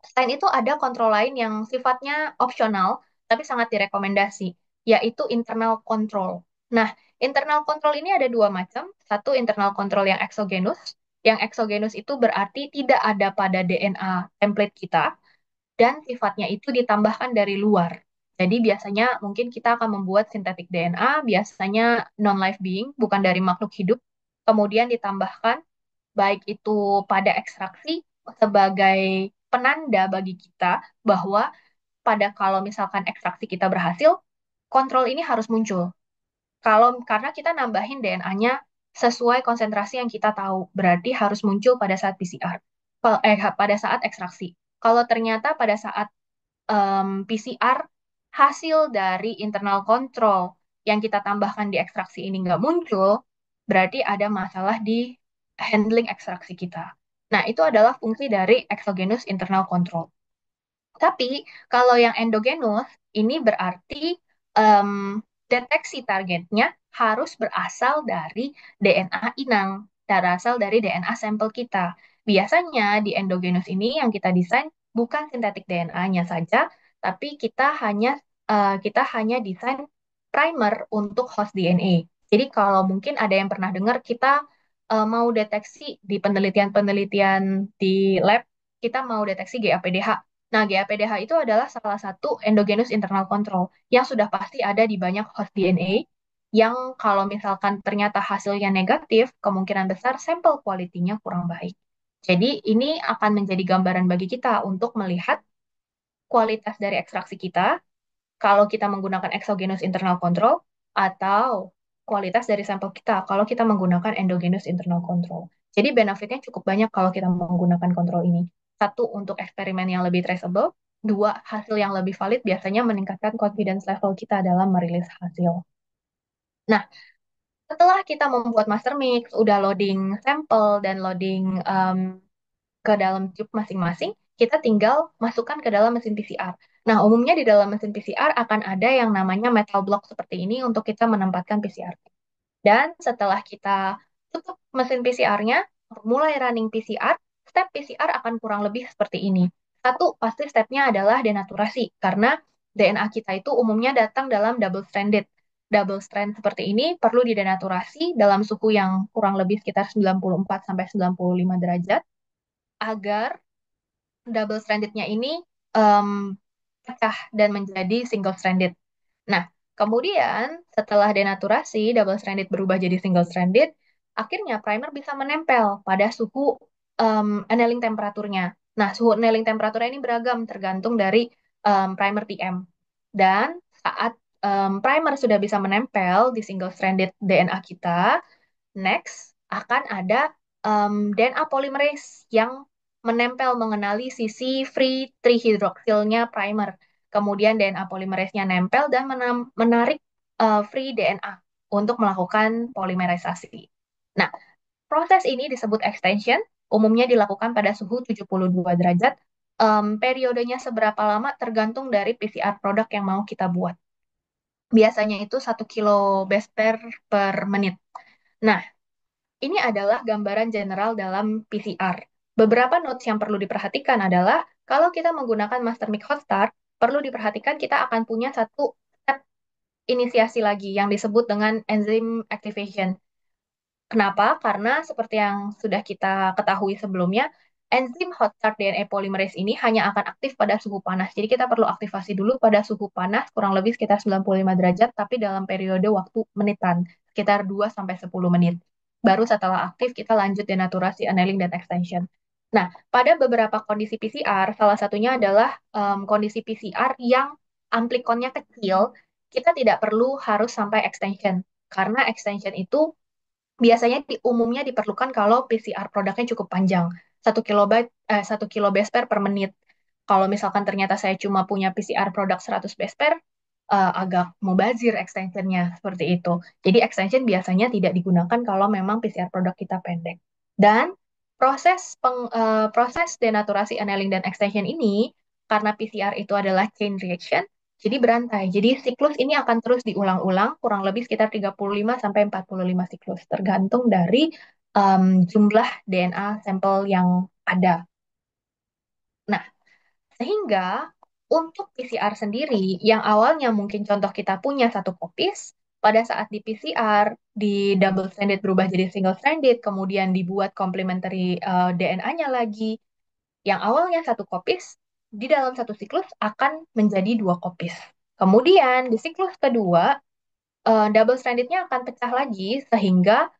Selain itu ada kontrol lain yang sifatnya opsional, tapi sangat direkomendasi, yaitu internal control. Nah, internal control ini ada dua macam. Satu internal control yang exogenous. Yang exogenous itu berarti tidak ada pada DNA template kita, dan sifatnya itu ditambahkan dari luar. Jadi biasanya mungkin kita akan membuat sintetik DNA, biasanya non-life being, bukan dari makhluk hidup, kemudian ditambahkan baik itu pada ekstraksi sebagai penanda bagi kita bahwa pada kalau misalkan ekstraksi kita berhasil, kontrol ini harus muncul. Karena kita nambahin DNA-nya sesuai konsentrasi yang kita tahu, berarti harus muncul pada saat PCR. Pada saat ekstraksi. Kalau ternyata pada saat PCR hasil dari internal control yang kita tambahkan di ekstraksi ini nggak muncul, berarti ada masalah di handling ekstraksi kita. Nah, itu adalah fungsi dari exogenous internal control. Tapi kalau yang endogenous ini berarti em, deteksi targetnya harus berasal dari DNA inang, berasal dari DNA sampel kita. Biasanya di endogenous ini yang kita desain bukan sintetik DNA-nya saja, tapi kita hanya desain primer untuk host DNA. Jadi kalau mungkin ada yang pernah dengar kita mau deteksi di penelitian-penelitian di lab, kita mau deteksi GAPDH. Nah, GAPDH itu adalah salah satu endogenous internal control yang sudah pasti ada di banyak host DNA yang kalau misalkan ternyata hasilnya negatif, kemungkinan besar sampel quality-nya kurang baik. Jadi ini akan menjadi gambaran bagi kita untuk melihat kualitas dari ekstraksi kita kalau kita menggunakan exogenous internal control atau kualitas dari sampel kita kalau kita menggunakan endogenous internal control. Jadi benefitnya cukup banyak kalau kita menggunakan kontrol ini. Satu, untuk eksperimen yang lebih traceable. Dua, hasil yang lebih valid biasanya meningkatkan confidence level kita dalam merilis hasil. Nah, setelah kita membuat master mix, udah loading sampel dan loading ke dalam tube masing-masing, kita tinggal masukkan ke dalam mesin PCR. Nah, umumnya di dalam mesin PCR akan ada yang namanya metal block seperti ini untuk kita menempatkan PCR. Dan setelah kita tutup mesin PCR-nya, mulai running PCR, step PCR akan kurang lebih seperti ini. Satu, pasti stepnya adalah denaturasi, karena DNA kita itu umumnya datang dalam double stranded. Double strand seperti ini perlu didenaturasi dalam suhu yang kurang lebih sekitar 94 sampai 95 derajat agar double strandednya ini em, pecah dan menjadi single stranded. Nah, kemudian setelah denaturasi, double stranded berubah jadi single stranded, akhirnya primer bisa menempel pada suhu annealing temperaturnya. Nah, suhu annealing temperaturnya ini beragam tergantung dari primer PM. Dan saat primer sudah bisa menempel di single stranded DNA kita, next akan ada DNA polymerase yang menempel mengenali sisi free trihydroxylnya primer. Kemudian DNA polymerase-nya nempel dan menarik free DNA untuk melakukan polimerisasi. Nah, proses ini disebut extension, umumnya dilakukan pada suhu 72 derajat. Periodenya seberapa lama tergantung dari PCR produk yang mau kita buat. Biasanya itu 1 kilo base pair per menit. Nah, ini adalah gambaran general dalam PCR. Beberapa notes yang perlu diperhatikan adalah kalau kita menggunakan master mix hot start, perlu diperhatikan kita akan punya satu step inisiasi lagi yang disebut dengan enzyme activation. Kenapa? Karena seperti yang sudah kita ketahui sebelumnya, enzim hot start DNA polymerase ini hanya akan aktif pada suhu panas. Jadi kita perlu aktivasi dulu pada suhu panas kurang lebih sekitar 95 derajat, tapi dalam periode waktu menitan, sekitar 2 sampai 10 menit. Baru setelah aktif kita lanjut denaturasi, annealing, dan extension. Nah, pada beberapa kondisi PCR, salah satunya adalah kondisi PCR yang amplikonnya kecil, kita tidak perlu harus sampai extension. Karena extension itu biasanya umumnya diperlukan kalau PCR produknya cukup panjang, 1 kilo base pair per menit. Kalau misalkan ternyata saya cuma punya PCR produk 100 base pair, agak mubazir extensionnya seperti itu. Jadi extension biasanya tidak digunakan kalau memang PCR produk kita pendek. Dan proses denaturasi, annealing, dan extension ini, karena PCR itu adalah chain reaction, jadi berantai. Jadi siklus ini akan terus diulang-ulang kurang lebih sekitar 35 sampai 45 siklus tergantung dari jumlah DNA sampel yang ada. Nah, sehingga untuk PCR sendiri yang awalnya mungkin contoh kita punya satu kopis, pada saat di PCR di double stranded berubah jadi single stranded, kemudian dibuat complementary DNA-nya lagi, yang awalnya satu kopis di dalam satu siklus akan menjadi dua kopis. Kemudian di siklus kedua, double strandednya akan pecah lagi sehingga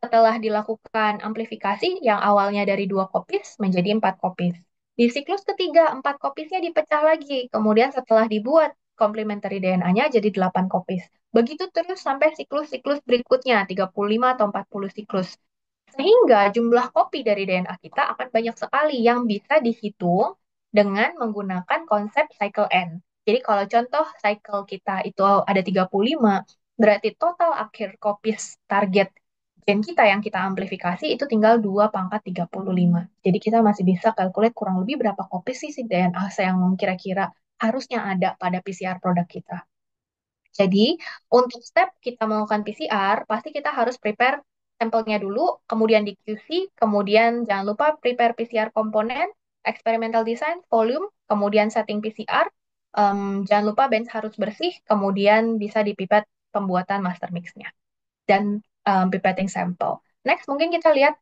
setelah dilakukan amplifikasi yang awalnya dari dua kopis menjadi empat kopis. Di siklus ketiga, empat kopisnya dipecah lagi. Kemudian setelah dibuat complementary DNA-nya jadi 8 kopis. Begitu terus sampai siklus-siklus berikutnya, 35 atau 40 siklus. Sehingga jumlah kopi dari DNA kita akan banyak sekali yang bisa dihitung dengan menggunakan konsep cycle N. Jadi kalau contoh cycle kita itu ada 35, berarti total akhir kopis target gen kita yang kita amplifikasi itu tinggal 2 pangkat 35. Jadi kita masih bisa calculate kurang lebih berapa kopis sih si DNA yang kira-kira harusnya ada pada PCR produk kita. Jadi, untuk step kita melakukan PCR, pasti kita harus prepare sampelnya dulu, kemudian di QC, kemudian jangan lupa prepare PCR komponen, experimental design, volume, kemudian setting PCR, jangan lupa bench harus bersih, kemudian bisa dipipet pembuatan master mix-nya, dan pipetting sampel. Next, mungkin kita lihat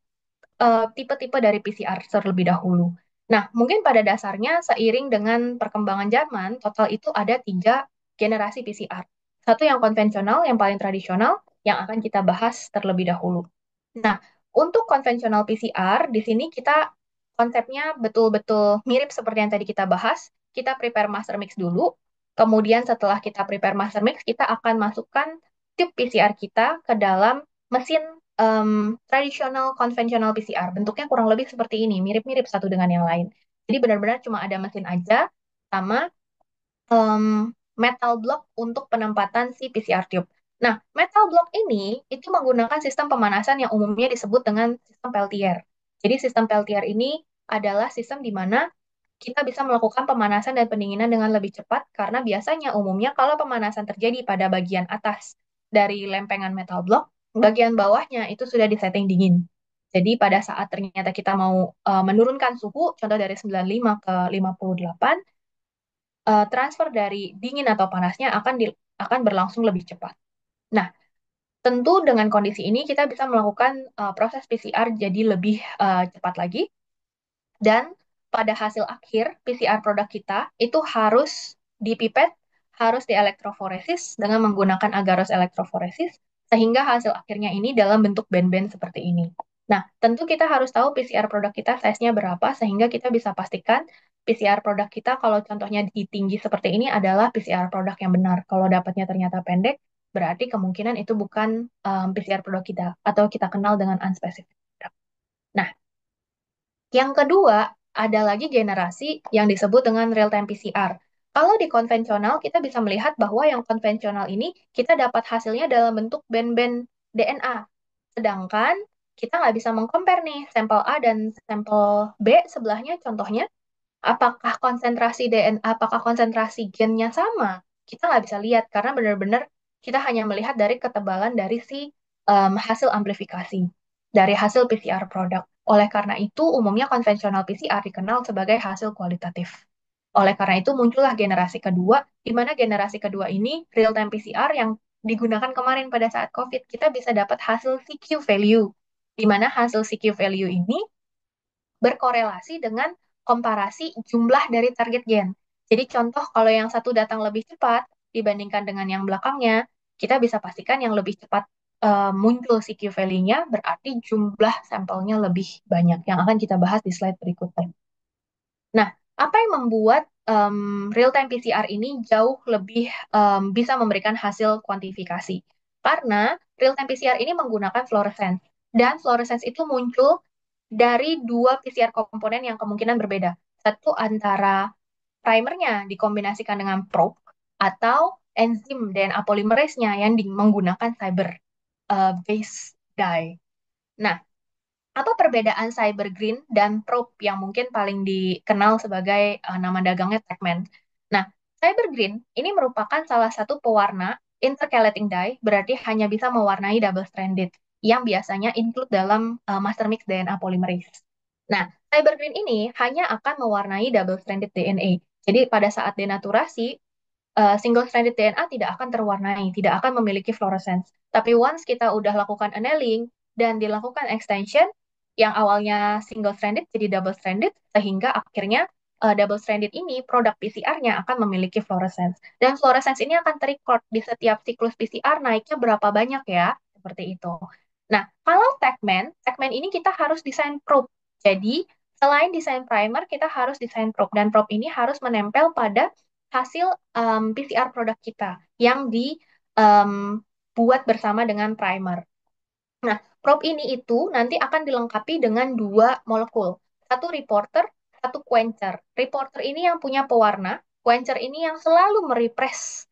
tipe-tipe dari PCR terlebih dahulu. Nah, mungkin pada dasarnya seiring dengan perkembangan zaman, total itu ada 3 generasi PCR. Satu yang konvensional, yang paling tradisional, yang akan kita bahas terlebih dahulu. Nah, untuk konvensional PCR, di sini kita konsepnya betul-betul mirip seperti yang tadi kita bahas. Kita prepare master mix dulu, kemudian setelah kita prepare master mix, kita akan masukkan tube PCR kita ke dalam mesin tradisional konvensional PCR. Bentuknya kurang lebih seperti ini, mirip-mirip satu dengan yang lain. Jadi benar-benar cuma ada mesin aja sama metal block untuk penempatan si PCR tube. Nah, metal block ini itu menggunakan sistem pemanasan yang umumnya disebut dengan sistem Peltier. Jadi sistem Peltier ini adalah sistem di mana kita bisa melakukan pemanasan dan pendinginan dengan lebih cepat karena biasanya umumnya kalau pemanasan terjadi pada bagian atas dari lempengan metal block, bagian bawahnya itu sudah disetting dingin. Jadi pada saat ternyata kita mau menurunkan suhu, contoh dari 95 ke 58, transfer dari dingin atau panasnya akan berlangsung lebih cepat. Nah, tentu dengan kondisi ini kita bisa melakukan proses PCR jadi lebih cepat lagi dan pada hasil akhir PCR produk kita itu harus dipipet, harus dielektroforesis dengan menggunakan agarose elektroforesis sehingga hasil akhirnya ini dalam bentuk band-band seperti ini. Nah, tentu kita harus tahu PCR produk kita size-nya berapa sehingga kita bisa pastikan PCR produk kita kalau contohnya di tinggi seperti ini adalah PCR produk yang benar. Kalau dapatnya ternyata pendek, berarti kemungkinan itu bukan PCR produk kita atau kita kenal dengan unspecific product. Nah, yang kedua, ada lagi generasi yang disebut dengan real-time PCR. Kalau di konvensional, kita bisa melihat bahwa yang konvensional ini kita dapat hasilnya dalam bentuk band-band DNA. Sedangkan kita nggak bisa mengcompare nih sampel A dan sampel B sebelahnya contohnya apakah konsentrasi DNA, apakah konsentrasi gennya sama? Kita nggak bisa lihat karena benar-benar kita hanya melihat dari ketebalan dari si hasil amplifikasi, dari hasil PCR produk. Oleh karena itu, umumnya konvensional PCR dikenal sebagai hasil kualitatif. Oleh karena itu, muncullah generasi kedua, di mana generasi kedua ini real-time PCR yang digunakan kemarin pada saat COVID, kita bisa dapat hasil CQ value, di mana hasil CQ value ini berkorelasi dengan komparasi jumlah dari target gen. Jadi contoh kalau yang satu datang lebih cepat dibandingkan dengan yang belakangnya, kita bisa pastikan yang lebih cepat muncul CQ value-nya berarti jumlah sampelnya lebih banyak yang akan kita bahas di slide berikutnya. Nah, apa yang membuat real-time PCR ini jauh lebih bisa memberikan hasil kuantifikasi? Karena real-time PCR ini menggunakan fluorescence. Dan fluorescence itu muncul dari dua PCR komponen yang kemungkinan berbeda. Satu antara primernya dikombinasikan dengan probe atau enzim DNA polymerase-nya yang menggunakan cyber base dye. Nah, apa perbedaan cyber green dan probe yang mungkin paling dikenal sebagai nama dagangnya Techman? Nah, cyber green ini merupakan salah satu pewarna intercalating dye, berarti hanya bisa mewarnai double stranded yang biasanya include dalam master mix DNA polymerase. Nah, cyber green ini hanya akan mewarnai double stranded DNA. Jadi pada saat denaturasi, single stranded DNA tidak akan terwarnai, tidak akan memiliki fluorescence. Tapi once kita udah lakukan annealing dan dilakukan extension, yang awalnya single stranded jadi double stranded, sehingga akhirnya double stranded ini produk PCR-nya akan memiliki fluorescence. Dan fluorescence ini akan terrecord di setiap siklus PCR naiknya berapa banyak ya, seperti itu. Nah, kalau Techman ini kita harus desain probe. Jadi, selain desain primer, kita harus desain probe. Dan probe ini harus menempel pada hasil PCR produk kita yang dibuat bersama dengan primer. Nah, probe ini itu nanti akan dilengkapi dengan dua molekul. Satu reporter, satu quencher. Reporter ini yang punya pewarna, quencher ini yang selalu merepress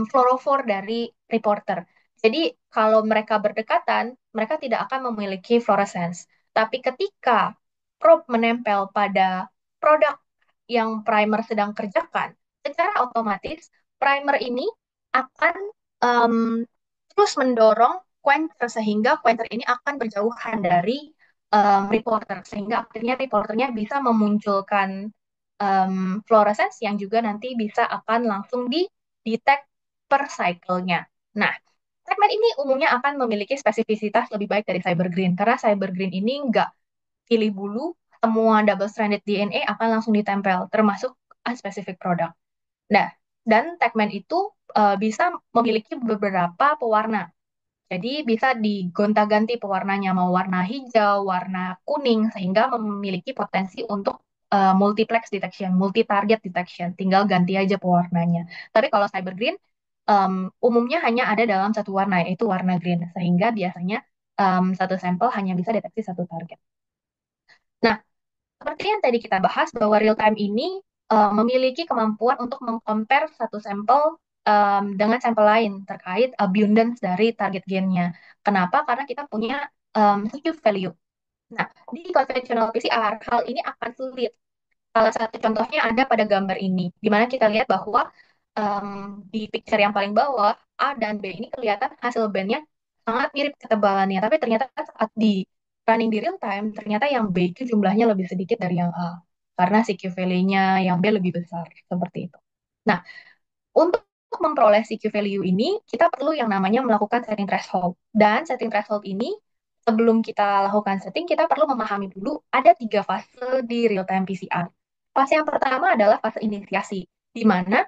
fluorophore dari reporter. Jadi kalau mereka berdekatan, mereka tidak akan memiliki fluorescence. Tapi ketika probe menempel pada produk yang primer sedang kerjakan, secara otomatis primer ini akan em, terus mendorong quencher sehingga quencher ini akan berjauhan dari reporter sehingga akhirnya reporternya bisa memunculkan fluorescence yang juga nanti bisa akan langsung di detect per cycle-nya. Nah, segmen ini umumnya akan memiliki spesifisitas lebih baik dari cyber green karena cyber green ini nggak pilih bulu, semua double stranded DNA akan langsung ditempel, termasuk unspecific product. Nah, dan Techman itu bisa memiliki beberapa pewarna. Jadi bisa digonta-ganti pewarnanya, mau warna hijau, warna kuning, sehingga memiliki potensi untuk multiplex detection, multi-target detection. Tinggal ganti aja pewarnanya. Tapi kalau cyber green, umumnya hanya ada dalam satu warna, yaitu warna green. Sehingga biasanya satu sampel hanya bisa deteksi satu target. Nah, seperti yang tadi kita bahas, bahwa real time ini memiliki kemampuan untuk mengcompare satu sampel dengan sampel lain terkait abundance dari target gennya. Kenapa? Karena kita punya CQ value. Nah, di conventional PCR, hal ini akan sulit Salah satu contohnya ada pada gambar ini, di mana kita lihat bahwa em, di picture yang paling bawah, A dan B ini kelihatan hasil bandnya sangat mirip ketebalannya, tapi ternyata saat di running di real time, ternyata yang B itu jumlahnya lebih sedikit dari yang A, karena CQ value-nya yang B lebih besar, seperti itu. Nah, untuk memperoleh CQ value ini, kita perlu yang namanya melakukan setting threshold. Dan setting threshold ini, sebelum kita lakukan setting, kita perlu memahami dulu ada 3 fase di real-time PCR. Fase yang pertama adalah fase inisiasi, di mana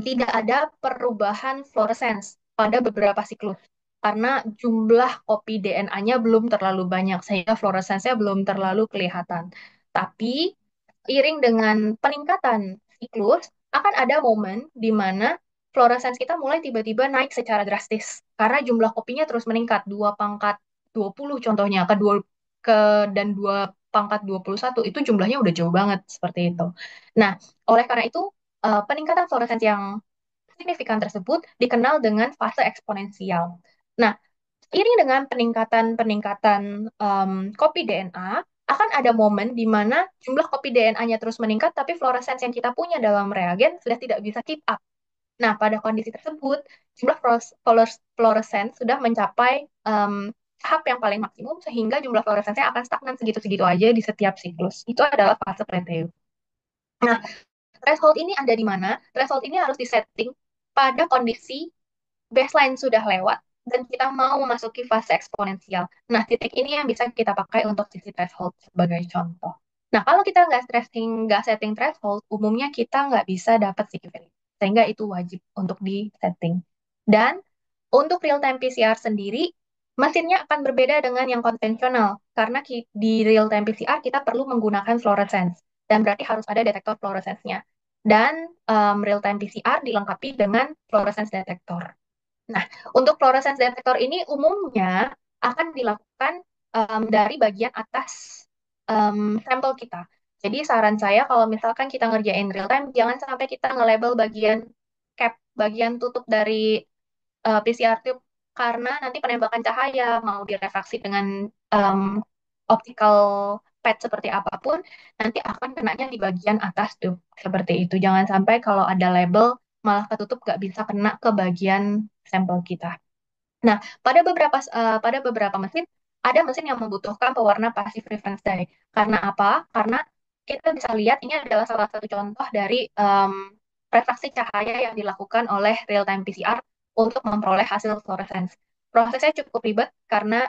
tidak ada perubahan fluorescence pada beberapa siklus. Karena jumlah kopi DNA-nya belum terlalu banyak, sehingga fluoresensnya belum terlalu kelihatan. Tapi, iring dengan peningkatan siklus, akan ada momen di mana fluoresens kita mulai tiba-tiba naik secara drastis. Karena jumlah kopinya terus meningkat, 2 pangkat 20 contohnya, ke dan 2 pangkat 21, itu jumlahnya udah jauh banget, seperti itu. Nah, oleh karena itu, peningkatan fluoresens yang signifikan tersebut dikenal dengan fase eksponensial. Nah, seiring dengan peningkatan-peningkatan kopi DNA, akan ada momen di mana jumlah kopi DNA-nya terus meningkat, tapi fluoresens yang kita punya dalam reagen sudah tidak bisa keep up. Nah, pada kondisi tersebut, jumlah fluoresens sudah mencapai tahap yang paling maksimum, sehingga jumlah fluoresensnya akan stagnan segitu-segitu aja di setiap siklus. Itu adalah fase plateau. Nah, threshold ini ada di mana? Threshold ini harus disetting pada kondisi baseline sudah lewat dan kita mau memasuki fase eksponensial. Nah, titik ini yang bisa kita pakai untuk sisi threshold sebagai contoh. Nah, kalau kita nggak setting threshold, umumnya kita nggak bisa dapat CQ value. Sehingga itu wajib untuk di setting. Dan untuk real time PCR sendiri, mesinnya akan berbeda dengan yang konvensional. Karena di real time PCR kita perlu menggunakan fluorescence. Dan berarti harus ada detektor fluorescence-nya. Dan real time PCR dilengkapi dengan fluorescence detector. Nah, untuk fluorescence detector ini umumnya akan dilakukan dari bagian atas sampel kita. Jadi saran saya kalau misalkan kita ngerjain real time, jangan sampai kita nge-label bagian cap, bagian tutup dari PCR tube, karena nanti penembakan cahaya mau direfraksi dengan um, optical pad seperti apapun, nanti akan kenanya di bagian atas tube seperti itu. Jangan sampai kalau ada label malah ketutup nggak bisa kena ke bagian sampel kita. Nah, pada beberapa mesin ada mesin yang membutuhkan pewarna passive reference dye. Karena apa? Karena kita bisa lihat ini adalah salah satu contoh dari refraksi cahaya yang dilakukan oleh real-time PCR untuk memperoleh hasil fluorescence. Prosesnya cukup ribet karena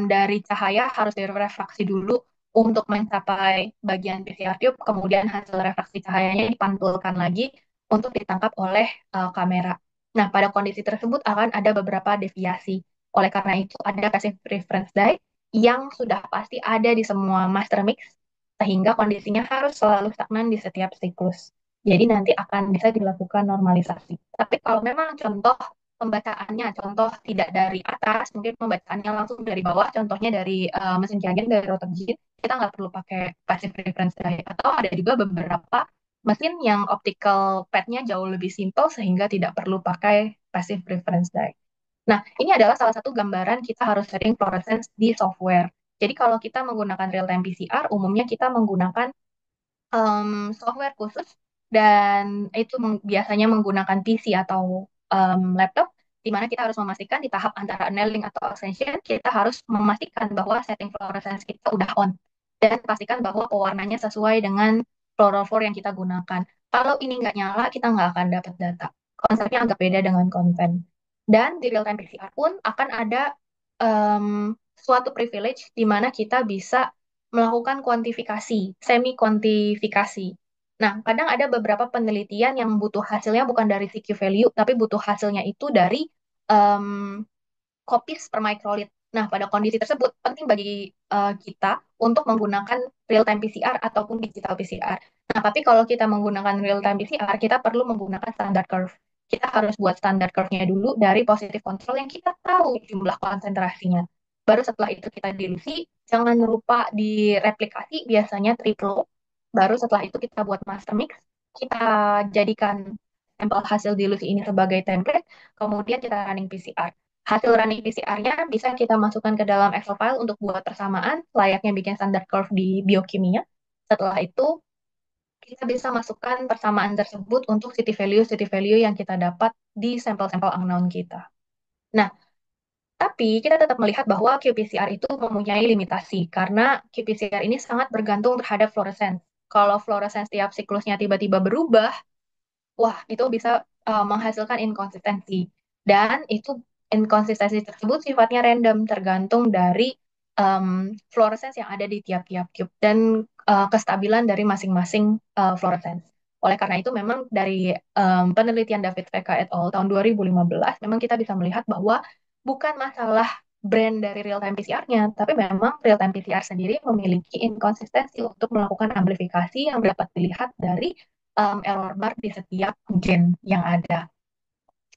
dari cahaya harus direfraksi dulu untuk mencapai bagian PCR tube, kemudian hasil refraksi cahayanya dipantulkan lagi untuk ditangkap oleh kamera. Nah, pada kondisi tersebut akan ada beberapa deviasi. Oleh karena itu, ada passive reference dye yang sudah pasti ada di semua master mix, sehingga kondisinya harus selalu stagnan di setiap siklus. Jadi nanti akan bisa dilakukan normalisasi. Tapi kalau memang contoh pembacaannya, contoh tidak dari atas, mungkin pembacaannya langsung dari bawah, contohnya dari mesin Kiagen, dari rotor jit, kita nggak perlu pakai passive reference dye. Atau ada juga beberapa mesin yang optical pad-nya jauh lebih simpel sehingga tidak perlu pakai passive reference dye. Nah, ini adalah salah satu gambaran kita harus setting fluorescence di software. Jadi kalau kita menggunakan real-time PCR, umumnya kita menggunakan software khusus dan itu biasanya menggunakan PC atau laptop, di mana kita harus memastikan di tahap antara annealing atau accession, kita harus memastikan bahwa setting fluorescence kita udah on dan pastikan bahwa pewarnanya sesuai dengan fluorophore yang kita gunakan. Kalau ini nggak nyala, kita nggak akan dapat data. Konsepnya agak beda dengan konven. Dan di real time PCR pun akan ada suatu privilege di mana kita bisa melakukan kuantifikasi, semi kuantifikasi. Nah, kadang ada beberapa penelitian yang butuh hasilnya bukan dari CQ value, tapi butuh hasilnya itu dari um, copies per microliter. Nah, pada kondisi tersebut penting bagi kita untuk menggunakan real-time PCR ataupun digital PCR. Nah, tapi kalau kita menggunakan real-time PCR, kita perlu menggunakan standard curve. Kita harus buat standard curve-nya dulu dari positive control yang kita tahu jumlah konsentrasinya. Baru setelah itu kita dilusi, jangan lupa direplikasi, biasanya triple. Baru setelah itu kita buat master mix, kita jadikan sampel hasil dilusi ini sebagai template, kemudian kita running PCR. Hasil running PCR-nya bisa kita masukkan ke dalam Excel file untuk buat persamaan, layaknya bikin standard curve di biokimia. Setelah itu, kita bisa masukkan persamaan tersebut untuk city value yang kita dapat di sampel-sampel unknown kita. Nah, tapi kita tetap melihat bahwa qPCR itu mempunyai limitasi karena qPCR ini sangat bergantung terhadap fluorescence. Kalau fluorescence tiap siklusnya tiba-tiba berubah, wah itu bisa menghasilkan inkonsistensi. Dan itu inkonsistensi tersebut sifatnya random, tergantung dari fluorescence yang ada di tiap-tiap cube dan kestabilan dari masing-masing fluorescence. Oleh karena itu memang dari penelitian David VK et al. Tahun 2015, memang kita bisa melihat bahwa bukan masalah brand dari real-time PCR-nya, tapi memang real-time PCR sendiri memiliki inkonsistensi untuk melakukan amplifikasi yang dapat dilihat dari error bar di setiap gen yang ada.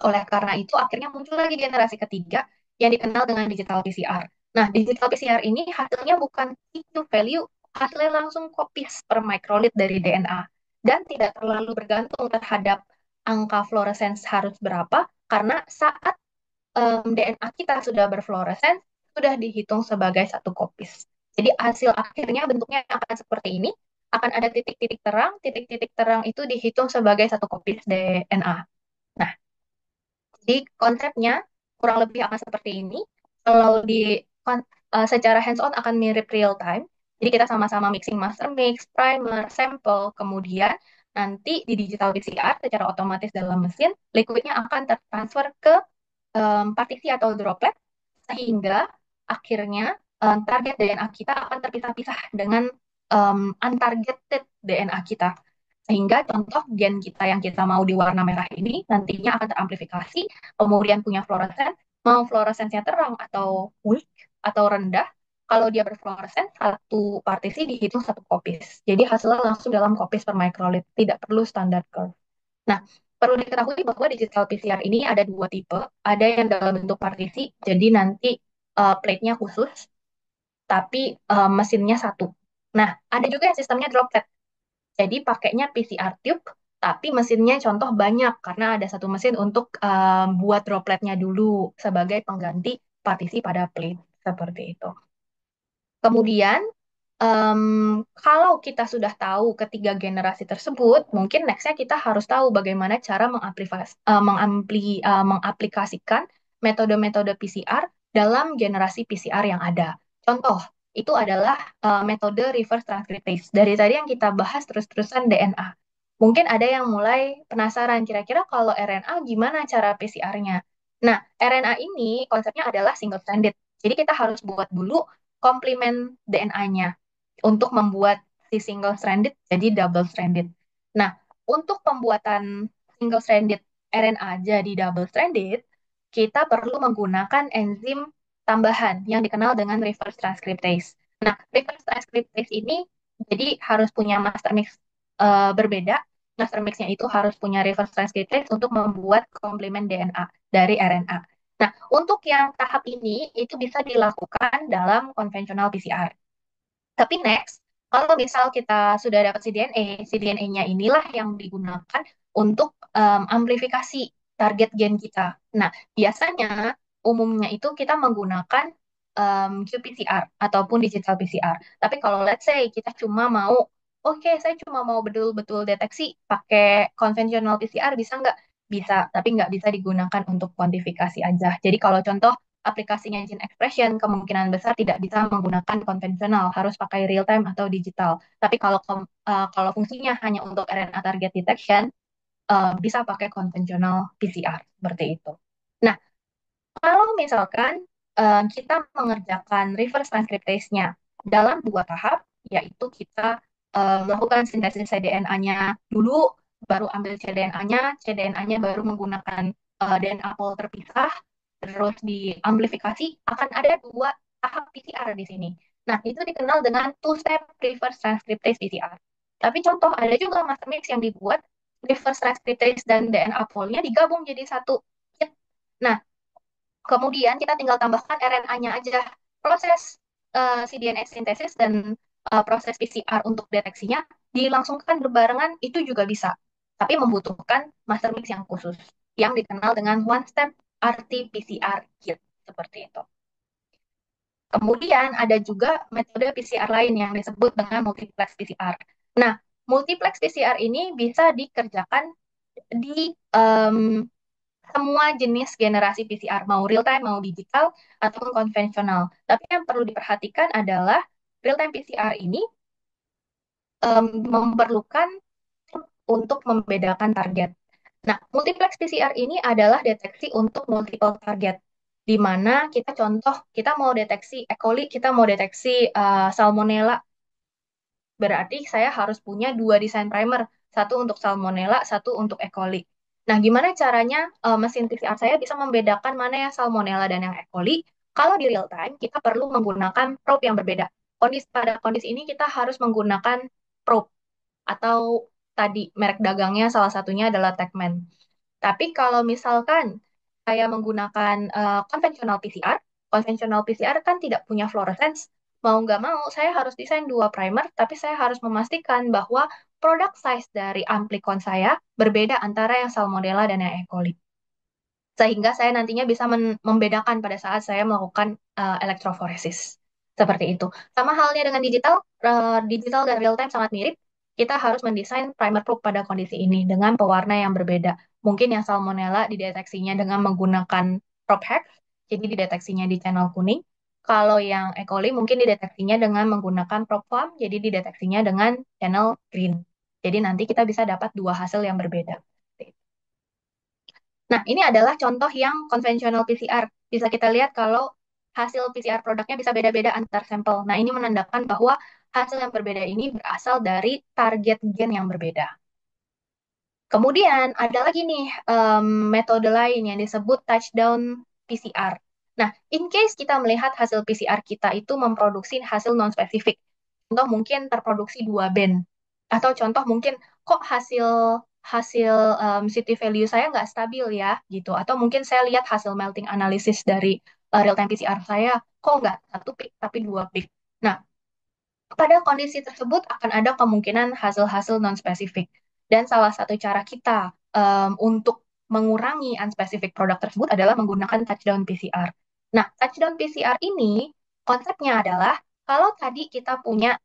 Oleh karena itu, akhirnya muncul lagi generasi ketiga yang dikenal dengan digital PCR. Nah, digital PCR ini hasilnya bukan Q value, hasilnya langsung copies per microlith dari DNA. Dan tidak terlalu bergantung terhadap angka fluorescence harus berapa, karena saat DNA kita sudah berfluorescens, sudah dihitung sebagai satu kopis. Jadi hasil akhirnya bentuknya akan seperti ini, akan ada titik-titik terang itu dihitung sebagai satu kopis DNA. Nah, jadi konsepnya kurang lebih akan seperti ini. Kalau secara hands-on akan mirip real time. Jadi kita sama-sama mixing master mix, primer, sampel, kemudian nanti di digital PCR secara otomatis dalam mesin, liquidnya akan tertransfer ke partisi atau droplet sehingga akhirnya target DNA kita akan terpisah-pisah dengan untargeted DNA kita. Sehingga contoh gen kita yang kita mau di warna merah ini nantinya akan teramplifikasi, kemudian punya fluoresen, mau fluoresensnya terang atau weak atau rendah, kalau dia berfluoresen, satu partisi dihitung satu kopis. Jadi hasilnya langsung dalam kopis per microlith, tidak perlu standar curve. Nah, perlu diketahui bahwa digital PCR ini ada dua tipe. Ada yang dalam bentuk partisi, jadi nanti plate-nya khusus, tapi mesinnya satu. Nah, ada juga yang sistemnya droplet. Jadi pakainya PCR tube, tapi mesinnya contoh banyak, karena ada satu mesin untuk buat dropletnya dulu sebagai pengganti partisi pada plate. Seperti itu. Kemudian, kalau kita sudah tahu ketiga generasi tersebut, mungkin nextnya kita harus tahu bagaimana cara mengaplikasikan metode-metode PCR dalam generasi PCR yang ada. Contoh, itu adalah metode reverse transcriptase. Dari tadi yang kita bahas terus-terusan DNA. Mungkin ada yang mulai penasaran, kira-kira kalau RNA gimana cara PCR-nya? Nah, RNA ini konsepnya adalah single stranded. Jadi kita harus buat dulu komplement DNA-nya untuk membuat si single stranded jadi double stranded. Nah, untuk pembuatan single stranded RNA jadi double stranded, kita perlu menggunakan enzim tambahan yang dikenal dengan reverse transcriptase. Nah, reverse transcriptase ini jadi harus punya master mix berbeda. Master mixnya itu harus punya reverse transcriptase untuk membuat komplement DNA dari RNA. Nah, untuk yang tahap ini itu bisa dilakukan dalam konvensional PCR. Tapi next, kalau misal kita sudah dapat cDNA-nya inilah yang digunakan untuk amplifikasi target gen kita. Nah, biasanya umumnya itu kita menggunakan qPCR ataupun digital PCR. Tapi kalau let's say kita cuma mau, oke, saya cuma mau betul-betul deteksi pakai konvensional PCR, bisa nggak? Bisa, tapi nggak bisa digunakan untuk kuantifikasi aja. Jadi kalau contoh aplikasinya gene expression, kemungkinan besar tidak bisa menggunakan konvensional, harus pakai real time atau digital. Tapi kalau fungsinya hanya untuk RNA target detection, bisa pakai konvensional PCR seperti itu. Nah, kalau misalkan kita mengerjakan reverse transcriptase-nya dalam dua tahap, yaitu kita melakukan sintesis cDNA-nya dulu, baru ambil cDNA-nya, cDNA-nya baru menggunakan DNA pool terpisah, terus diamplifikasi, akan ada dua tahap PCR di sini. Nah, itu dikenal dengan two-step reverse transcriptase PCR. Tapi contoh, ada juga master mix yang dibuat reverse transcriptase dan DNA pool-nya digabung jadi satu kit. Nah, kemudian kita tinggal tambahkan RNA-nya aja. Proses si DNA sintesis dan proses PCR untuk deteksinya dilangsungkan berbarengan itu juga bisa. Tapi membutuhkan master mix yang khusus yang dikenal dengan one step RT-PCR kit seperti itu. Kemudian ada juga metode PCR lain yang disebut dengan multiplex PCR. Nah, multiplex PCR ini bisa dikerjakan di semua jenis generasi PCR, mau real time, mau digital, ataupun konvensional. Tapi yang perlu diperhatikan adalah real time PCR ini memerlukan untuk membedakan target. Nah, multiplex PCR ini adalah deteksi untuk multiple target, di mana kita contoh, kita mau deteksi E. coli, kita mau deteksi Salmonella, berarti saya harus punya dua desain primer, satu untuk Salmonella, satu untuk E. coli. Nah, gimana caranya mesin PCR saya bisa membedakan mana yang Salmonella dan yang E. coli? Kalau di real time, kita perlu menggunakan probe yang berbeda. Pada kondisi ini kita harus menggunakan probe atau tadi merek dagangnya salah satunya adalah Techman. Tapi kalau misalkan saya menggunakan konvensional PCR kan tidak punya fluorescence. Mau nggak mau, saya harus desain dua primer, tapi saya harus memastikan bahwa product size dari amplikon saya berbeda antara yang Salmonella dan yang E. coli. Sehingga saya nantinya bisa membedakan pada saat saya melakukan elektroforesis. Seperti itu. Sama halnya dengan digital, digital dan real time sangat mirip. Kita harus mendesain primer probe pada kondisi ini dengan pewarna yang berbeda. Mungkin yang Salmonella dideteksinya dengan menggunakan probe hex, jadi dideteksinya di channel kuning. Kalau yang E. coli mungkin dideteksinya dengan menggunakan probe farm, jadi dideteksinya dengan channel green. Jadi nanti kita bisa dapat dua hasil yang berbeda. Nah, ini adalah contoh yang konvensional PCR. Bisa kita lihat kalau hasil PCR produknya bisa beda-beda antar sampel. Nah, ini menandakan bahwa hasil yang berbeda ini berasal dari target gen yang berbeda. Kemudian ada lagi nih metode lain yang disebut touchdown PCR. Nah, in case kita melihat hasil PCR kita itu memproduksi hasil non-spesifik. Contoh mungkin terproduksi dua band. Atau contoh mungkin kok hasil hasil city value saya nggak stabil ya gitu. Atau mungkin saya lihat hasil melting analysis dari real time PCR saya kok nggak satu peak tapi dua peak. Nah, pada kondisi tersebut akan ada kemungkinan hasil-hasil non-spesifik. Dan salah satu cara kita untuk mengurangi unspecific produk tersebut adalah menggunakan touchdown PCR. Nah, touchdown PCR ini konsepnya adalah kalau tadi kita punya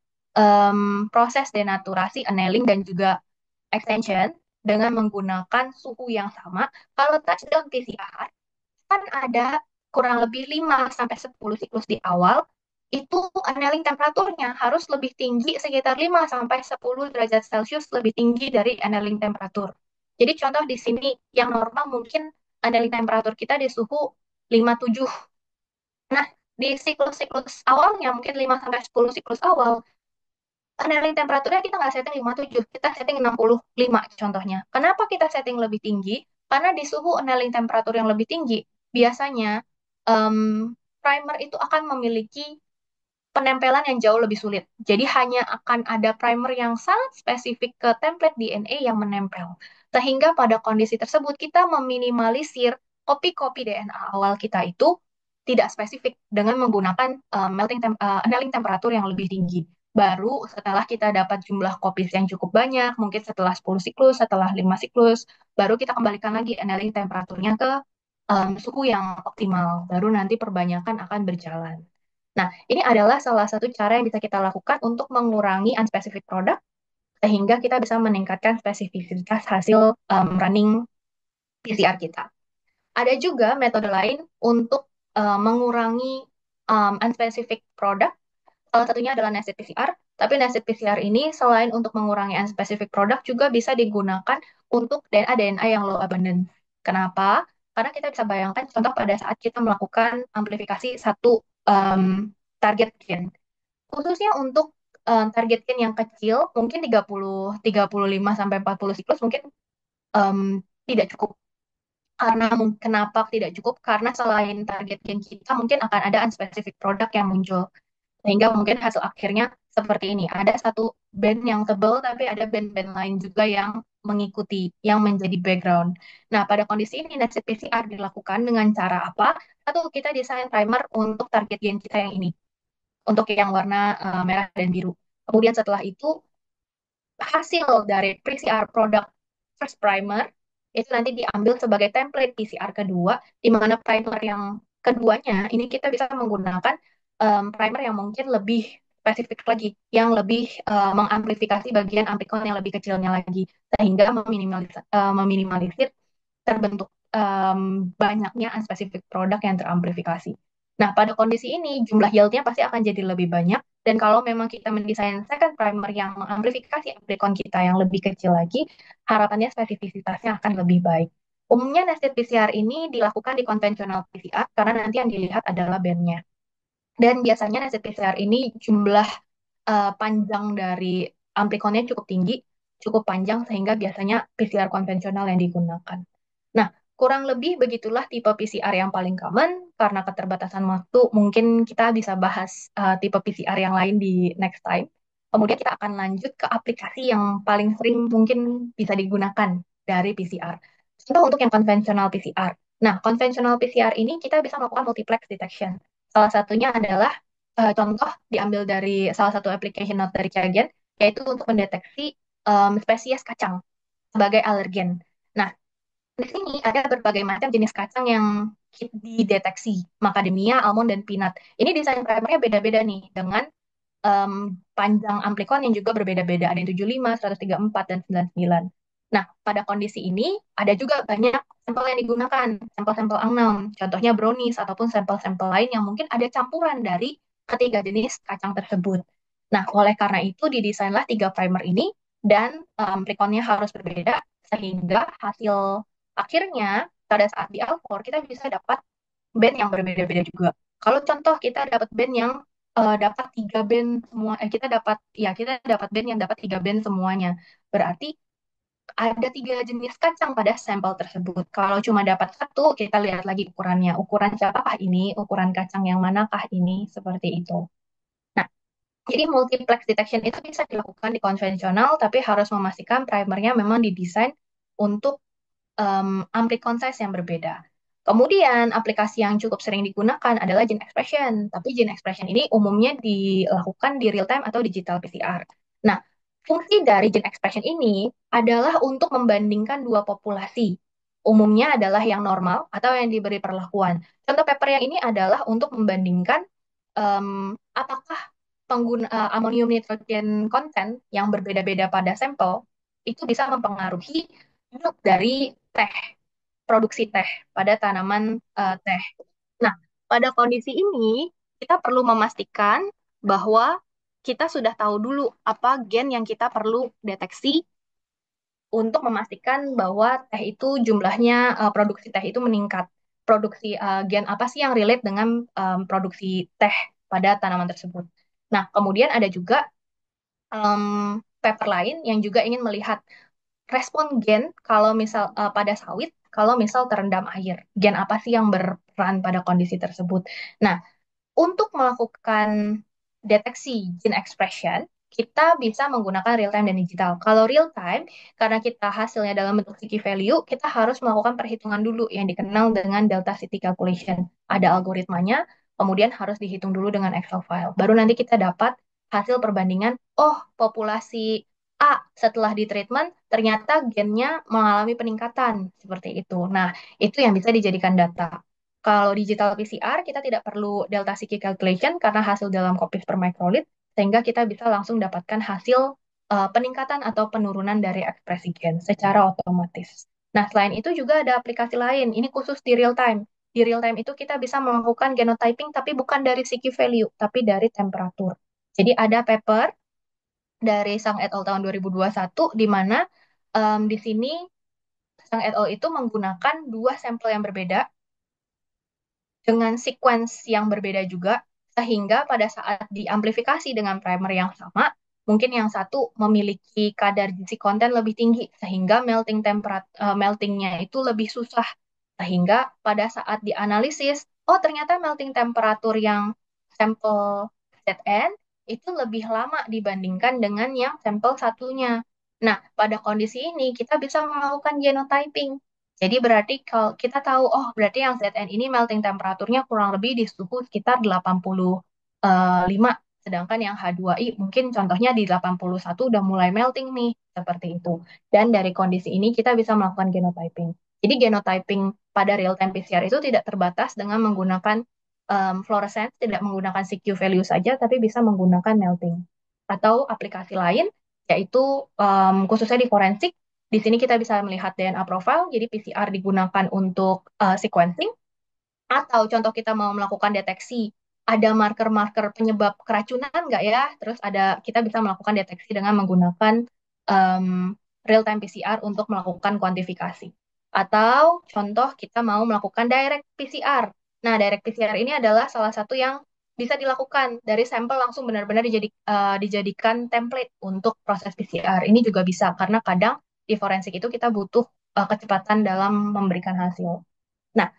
proses denaturasi, annealing, dan juga extension dengan menggunakan suhu yang sama, kalau touchdown PCR kan ada kurang lebih 5 sampai 10 siklus di awal, itu annealing temperaturnya harus lebih tinggi sekitar 5 sampai 10 derajat Celcius lebih tinggi dari annealing temperatur. Jadi contoh di sini yang normal mungkin annealing temperatur kita di suhu 57. Nah, di siklus-siklus awalnya mungkin 5 sampai 10 siklus awal, annealing temperaturnya kita nggak setting 57, kita setting 65 contohnya. Kenapa kita setting lebih tinggi? Karena di suhu annealing temperatur yang lebih tinggi, biasanya em, primer itu akan memiliki penempelan yang jauh lebih sulit. Jadi hanya akan ada primer yang sangat spesifik ke template DNA yang menempel. Sehingga pada kondisi tersebut kita meminimalisir kopi-kopi DNA awal kita itu tidak spesifik dengan menggunakan annealing temperatur yang lebih tinggi. Baru setelah kita dapat jumlah kopis yang cukup banyak, mungkin setelah 10 siklus, setelah 5 siklus, baru kita kembalikan lagi annealing temperaturnya ke suhu yang optimal. Baru nanti perbanyakan akan berjalan. Nah, ini adalah salah satu cara yang bisa kita lakukan untuk mengurangi unspecific product sehingga kita bisa meningkatkan spesifisitas hasil running PCR kita. Ada juga metode lain untuk mengurangi unspecific product. Salah satunya adalah nested PCR. Tapi nested PCR ini selain untuk mengurangi unspecific product juga bisa digunakan untuk DNA-DNA yang low abundance. Kenapa? Karena kita bisa bayangkan contoh pada saat kita melakukan amplifikasi satu target gen. Khususnya untuk target gen yang kecil, mungkin 35 sampai 40 siklus mungkin tidak cukup. Karena kenapa tidak cukup? Karena selain target gen kita, mungkin akan ada unspecific product yang muncul. Sehingga mungkin hasil akhirnya seperti ini. Ada satu band yang tebal, tapi ada band-band lain juga yang mengikuti, yang menjadi background. Nah, pada kondisi ini, nested PCR dilakukan dengan cara apa? Satu, kita desain primer untuk target gen kita yang ini. Untuk yang warna merah dan biru. Kemudian setelah itu, hasil dari PCR produk first primer itu nanti diambil sebagai template PCR kedua, di mana primer yang keduanya ini kita bisa menggunakan primer yang mungkin lebih spesifik lagi, yang lebih mengamplifikasi bagian amplikon yang lebih kecilnya lagi, sehingga meminimalisir terbentuk banyaknya unspecific produk yang teramplifikasi. Nah, pada kondisi ini jumlah yieldnya pasti akan jadi lebih banyak. Dan kalau memang kita mendesain second primer yang mengamplifikasi amplikon kita yang lebih kecil lagi, harapannya spesifisitasnya akan lebih baik. Umumnya nested PCR ini dilakukan di konvensional PCR karena nanti yang dilihat adalah bandnya. Dan biasanya nested PCR ini jumlah panjang dari amplikonnya cukup tinggi, cukup panjang sehingga biasanya PCR konvensional yang digunakan. Nah, kurang lebih begitulah tipe PCR yang paling common. Karena keterbatasan waktu, mungkin kita bisa bahas tipe PCR yang lain di next time. Kemudian kita akan lanjut ke aplikasi yang paling sering mungkin bisa digunakan dari PCR. Contoh untuk yang konvensional PCR. Nah, konvensional PCR ini kita bisa melakukan multiplex detection. Salah satunya adalah contoh diambil dari salah satu application note dari Kagen, yaitu untuk mendeteksi spesies kacang sebagai alergen. Nah, di sini ada berbagai macam jenis kacang yang dideteksi, macadamia, almond, dan peanut. Ini desain primernya beda-beda nih, dengan panjang amplikon yang juga berbeda-beda. Ada yang 75, 134, dan 99. Nah, pada kondisi ini ada juga banyak sampel yang digunakan, sampel-sampel unknown. Contohnya brownies ataupun sampel-sampel lain yang mungkin ada campuran dari ketiga jenis kacang tersebut. Nah, oleh karena itu didesainlah tiga primer ini dan amplikonnya harus berbeda sehingga hasil akhirnya pada saat di Alcor kita bisa dapat band yang berbeda-beda juga. Kalau contoh kita dapat band yang dapat tiga band semua, kita dapat band yang dapat tiga band semuanya. Berarti ada tiga jenis kacang pada sampel tersebut. Kalau cuma dapat satu, kita lihat lagi ukurannya. Ukuran siapakah ini? Ukuran kacang yang manakah ini? Seperti itu. Nah, jadi multiplex detection itu bisa dilakukan di konvensional, tapi harus memastikan primernya memang didesain untuk amplikon size yang berbeda. Kemudian aplikasi yang cukup sering digunakan adalah gene expression. Tapi gene expression ini umumnya dilakukan di real time atau digital PCR. Nah, fungsi dari gene expression ini adalah untuk membandingkan dua populasi. Umumnya adalah yang normal atau yang diberi perlakuan. Contoh paper yang ini adalah untuk membandingkan apakah amonium nitrogen content yang berbeda-beda pada sampel itu bisa mempengaruhi produk dari teh, produksi teh pada tanaman teh. Nah, pada kondisi ini kita perlu memastikan bahwa kita sudah tahu dulu apa gen yang kita perlu deteksi untuk memastikan bahwa teh itu jumlahnya produksi teh itu meningkat. Produksi gen apa sih yang relate dengan produksi teh pada tanaman tersebut. Nah, kemudian ada juga paper lain yang juga ingin melihat respon gen kalau misal pada sawit kalau misal terendam air. Gen apa sih yang berperan pada kondisi tersebut? Nah, untuk melakukan deteksi gene expression, kita bisa menggunakan real time dan digital. Kalau real time, karena kita hasilnya dalam bentuk sticky value, kita harus melakukan perhitungan dulu yang dikenal dengan delta city calculation. Ada algoritmanya, kemudian harus dihitung dulu dengan Excel file. Baru nanti kita dapat hasil perbandingan, oh populasi A setelah di treatment ternyata gennya mengalami peningkatan seperti itu. Nah, itu yang bisa dijadikan data. Kalau digital PCR, kita tidak perlu delta Sigma calculation karena hasil dalam copies per microliter, sehingga kita bisa langsung dapatkan hasil peningkatan atau penurunan dari ekspresi gen secara otomatis. Nah, selain itu juga ada aplikasi lain. Ini khusus di real time. Di real time itu kita bisa melakukan genotyping, tapi bukan dari CQ value, tapi dari temperatur. Jadi ada paper dari Sang et al. Tahun 2021, di mana di sini Sang et al. Itu menggunakan dua sampel yang berbeda, dengan sequence yang berbeda juga, sehingga pada saat diamplifikasi dengan primer yang sama, mungkin yang satu memiliki kadar gizi konten lebih tinggi, sehingga meltingnya itu lebih susah. Sehingga pada saat dianalisis, oh ternyata melting temperatur yang sampel ZN itu lebih lama dibandingkan dengan yang sampel satunya. Nah, pada kondisi ini kita bisa melakukan genotyping. Jadi berarti kalau kita tahu, oh berarti yang ZN ini melting temperaturnya kurang lebih di suhu sekitar 85, sedangkan yang H2I mungkin contohnya di 81 udah mulai melting nih, seperti itu. Dan dari kondisi ini kita bisa melakukan genotyping. Jadi genotyping pada real time PCR itu tidak terbatas dengan menggunakan fluorescence, tidak menggunakan CQ value saja, tapi bisa menggunakan melting. Atau aplikasi lain, yaitu khususnya di forensik, di sini kita bisa melihat DNA profile, jadi PCR digunakan untuk sequencing, atau contoh kita mau melakukan deteksi, ada marker-marker penyebab keracunan nggak ya? Terus kita bisa melakukan deteksi dengan menggunakan real-time PCR untuk melakukan kuantifikasi. Atau contoh kita mau melakukan direct PCR. Nah, direct PCR ini adalah salah satu yang bisa dilakukan dari sampel langsung benar-benar dijadikan template untuk proses PCR. Ini juga bisa karena kadang di forensik itu kita butuh kecepatan dalam memberikan hasil. Nah,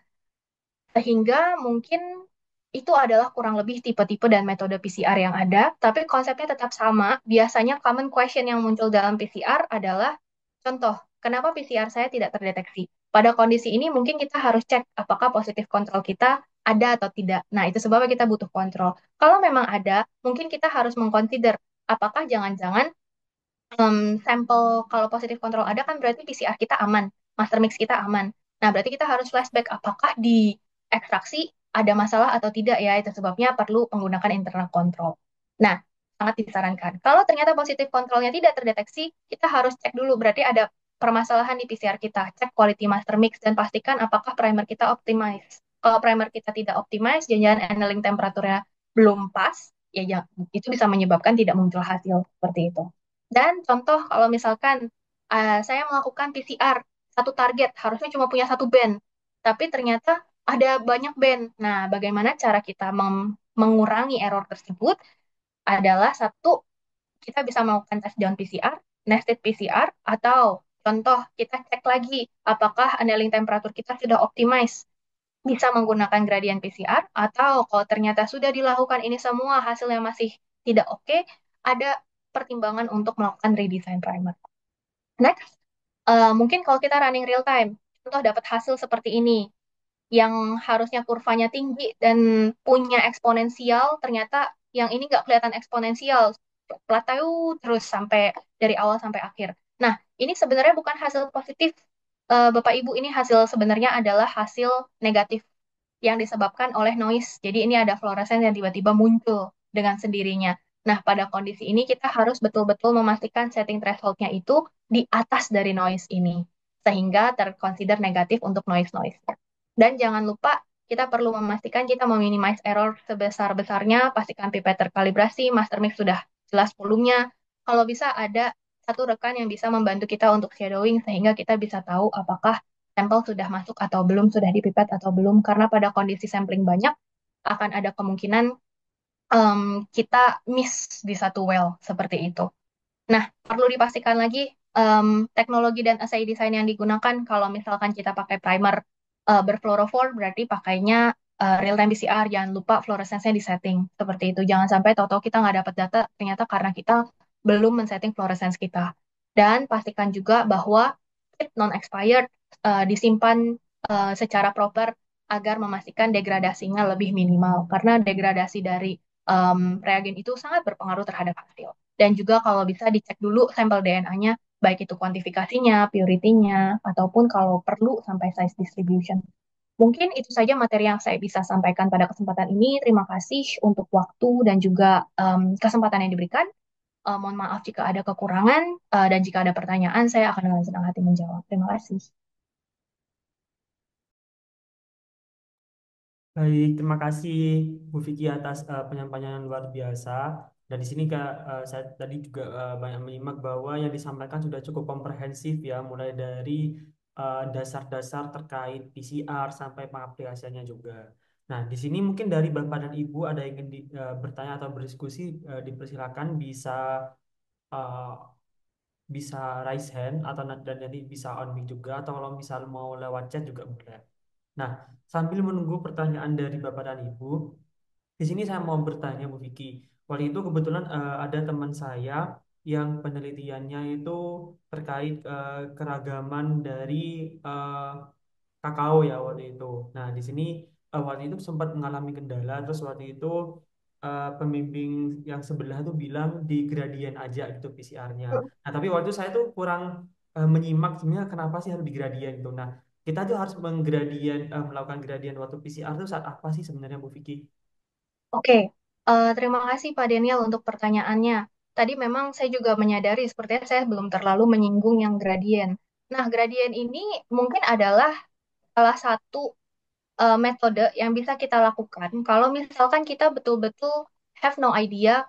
sehingga mungkin itu adalah kurang lebih tipe-tipe dan metode PCR yang ada, tapi konsepnya tetap sama. Biasanya common question yang muncul dalam PCR adalah, contoh, kenapa PCR saya tidak terdeteksi? Pada kondisi ini mungkin kita harus cek apakah positif kontrol kita ada atau tidak. Nah, itu sebabnya kita butuh kontrol. Kalau memang ada, mungkin kita harus mengconsider apakah jangan-jangan sampel kalau positif kontrol ada kan berarti PCR kita aman, master mix kita aman. Nah, berarti kita harus flashback apakah di ekstraksi ada masalah atau tidak ya. Itu sebabnya perlu menggunakan internal control. Nah, sangat disarankan. Kalau ternyata positif kontrolnya tidak terdeteksi, kita harus cek dulu berarti ada permasalahan di PCR kita. Cek quality master mix dan pastikan apakah primer kita optimize. Kalau primer kita tidak optimize, jangan handling temperaturnya belum pas, itu bisa menyebabkan tidak muncul hasil seperti itu. Dan contoh kalau misalkan saya melakukan PCR satu target harusnya cuma punya satu band, tapi ternyata ada banyak band. Nah, bagaimana cara kita mengurangi error tersebut adalah satu, kita bisa melakukan test down PCR, nested PCR, atau contoh kita cek lagi apakah annealing temperatur kita sudah optimize. Bisa menggunakan gradient PCR, atau kalau ternyata sudah dilakukan ini semua hasilnya masih tidak oke, ada pertimbangan untuk melakukan redesign primer. Next, mungkin kalau kita running real time, contoh dapat hasil seperti ini, yang harusnya kurvanya tinggi dan punya eksponensial, ternyata yang ini nggak kelihatan eksponensial, plateau terus sampai dari awal sampai akhir. Nah, ini sebenarnya bukan hasil positif, Bapak Ibu, ini hasil sebenarnya adalah hasil negatif yang disebabkan oleh noise. Jadi ini ada fluorescence yang tiba-tiba muncul dengan sendirinya. Nah, pada kondisi ini kita harus betul-betul memastikan setting threshold-nya itu di atas dari noise ini, sehingga terconsider negatif untuk noise-noise. Dan jangan lupa kita perlu memastikan kita meminimize error sebesar-besarnya, pastikan pipette terkalibrasi, master mix sudah jelas volumenya. Kalau bisa ada satu rekan yang bisa membantu kita untuk shadowing sehingga kita bisa tahu apakah sampel sudah masuk atau belum, sudah dipipet atau belum, karena pada kondisi sampling banyak akan ada kemungkinan kita miss di satu well seperti itu. Nah, perlu dipastikan lagi teknologi dan assay design yang digunakan. Kalau misalkan kita pakai primer berfluorophore, berarti pakainya real time PCR. Jangan lupa fluorescence-nya di setting seperti itu. Jangan sampai tahu-tahu kita nggak dapat data ternyata karena kita belum men-setting fluorescence kita. Dan pastikan juga bahwa kit non-expired disimpan secara proper agar memastikan degradasinya lebih minimal. Karena degradasi dari reagen itu sangat berpengaruh terhadap hasil. Dan juga kalau bisa dicek dulu sampel DNA-nya, baik itu kuantifikasinya, purity-nya, ataupun kalau perlu sampai size distribution. Mungkin itu saja materi yang saya bisa sampaikan pada kesempatan ini. Terima kasih untuk waktu dan juga kesempatan yang diberikan. Mohon maaf jika ada kekurangan, dan jika ada pertanyaan, saya akan dengan senang hati menjawab. Terima kasih. Baik, terima kasih Bu Vicky atas penyampaian yang luar biasa. Dan di sini Kak, saya tadi juga banyak menyimak bahwa yang disampaikan sudah cukup komprehensif ya, mulai dari dasar-dasar terkait PCR sampai pengaplikasiannya juga. Nah, di sini mungkin dari Bapak dan Ibu ada yang ingin bertanya atau berdiskusi, dipersilakan bisa eh, bisa raise hand atau dan nanti bisa on mic juga, atau kalau misal mau lewat chat juga boleh. Nah, sambil menunggu pertanyaan dari Bapak dan Ibu, di sini saya mau bertanya Bu Vicky. Waktu itu kebetulan ada teman saya yang penelitiannya itu terkait keragaman dari eh, kakao ya waktu itu. Nah, di sini waktu itu sempat mengalami kendala, terus waktu itu pembimbing yang sebelah tuh bilang di gradien aja gitu PCR-nya. Nah, tapi waktu itu saya tuh kurang menyimak sebenarnya kenapa sih harus di gradien gitu. Nah, Kita tuh harus melakukan gradien waktu PCR tuh saat apa sih sebenarnya Bu Vicky? Oke, terima kasih Pak Daniel untuk pertanyaannya. Tadi memang saya juga menyadari sepertinya saya belum terlalu menyinggung yang gradien. Nah, gradien ini mungkin adalah salah satu metode yang bisa kita lakukan kalau misalkan kita betul-betul have no idea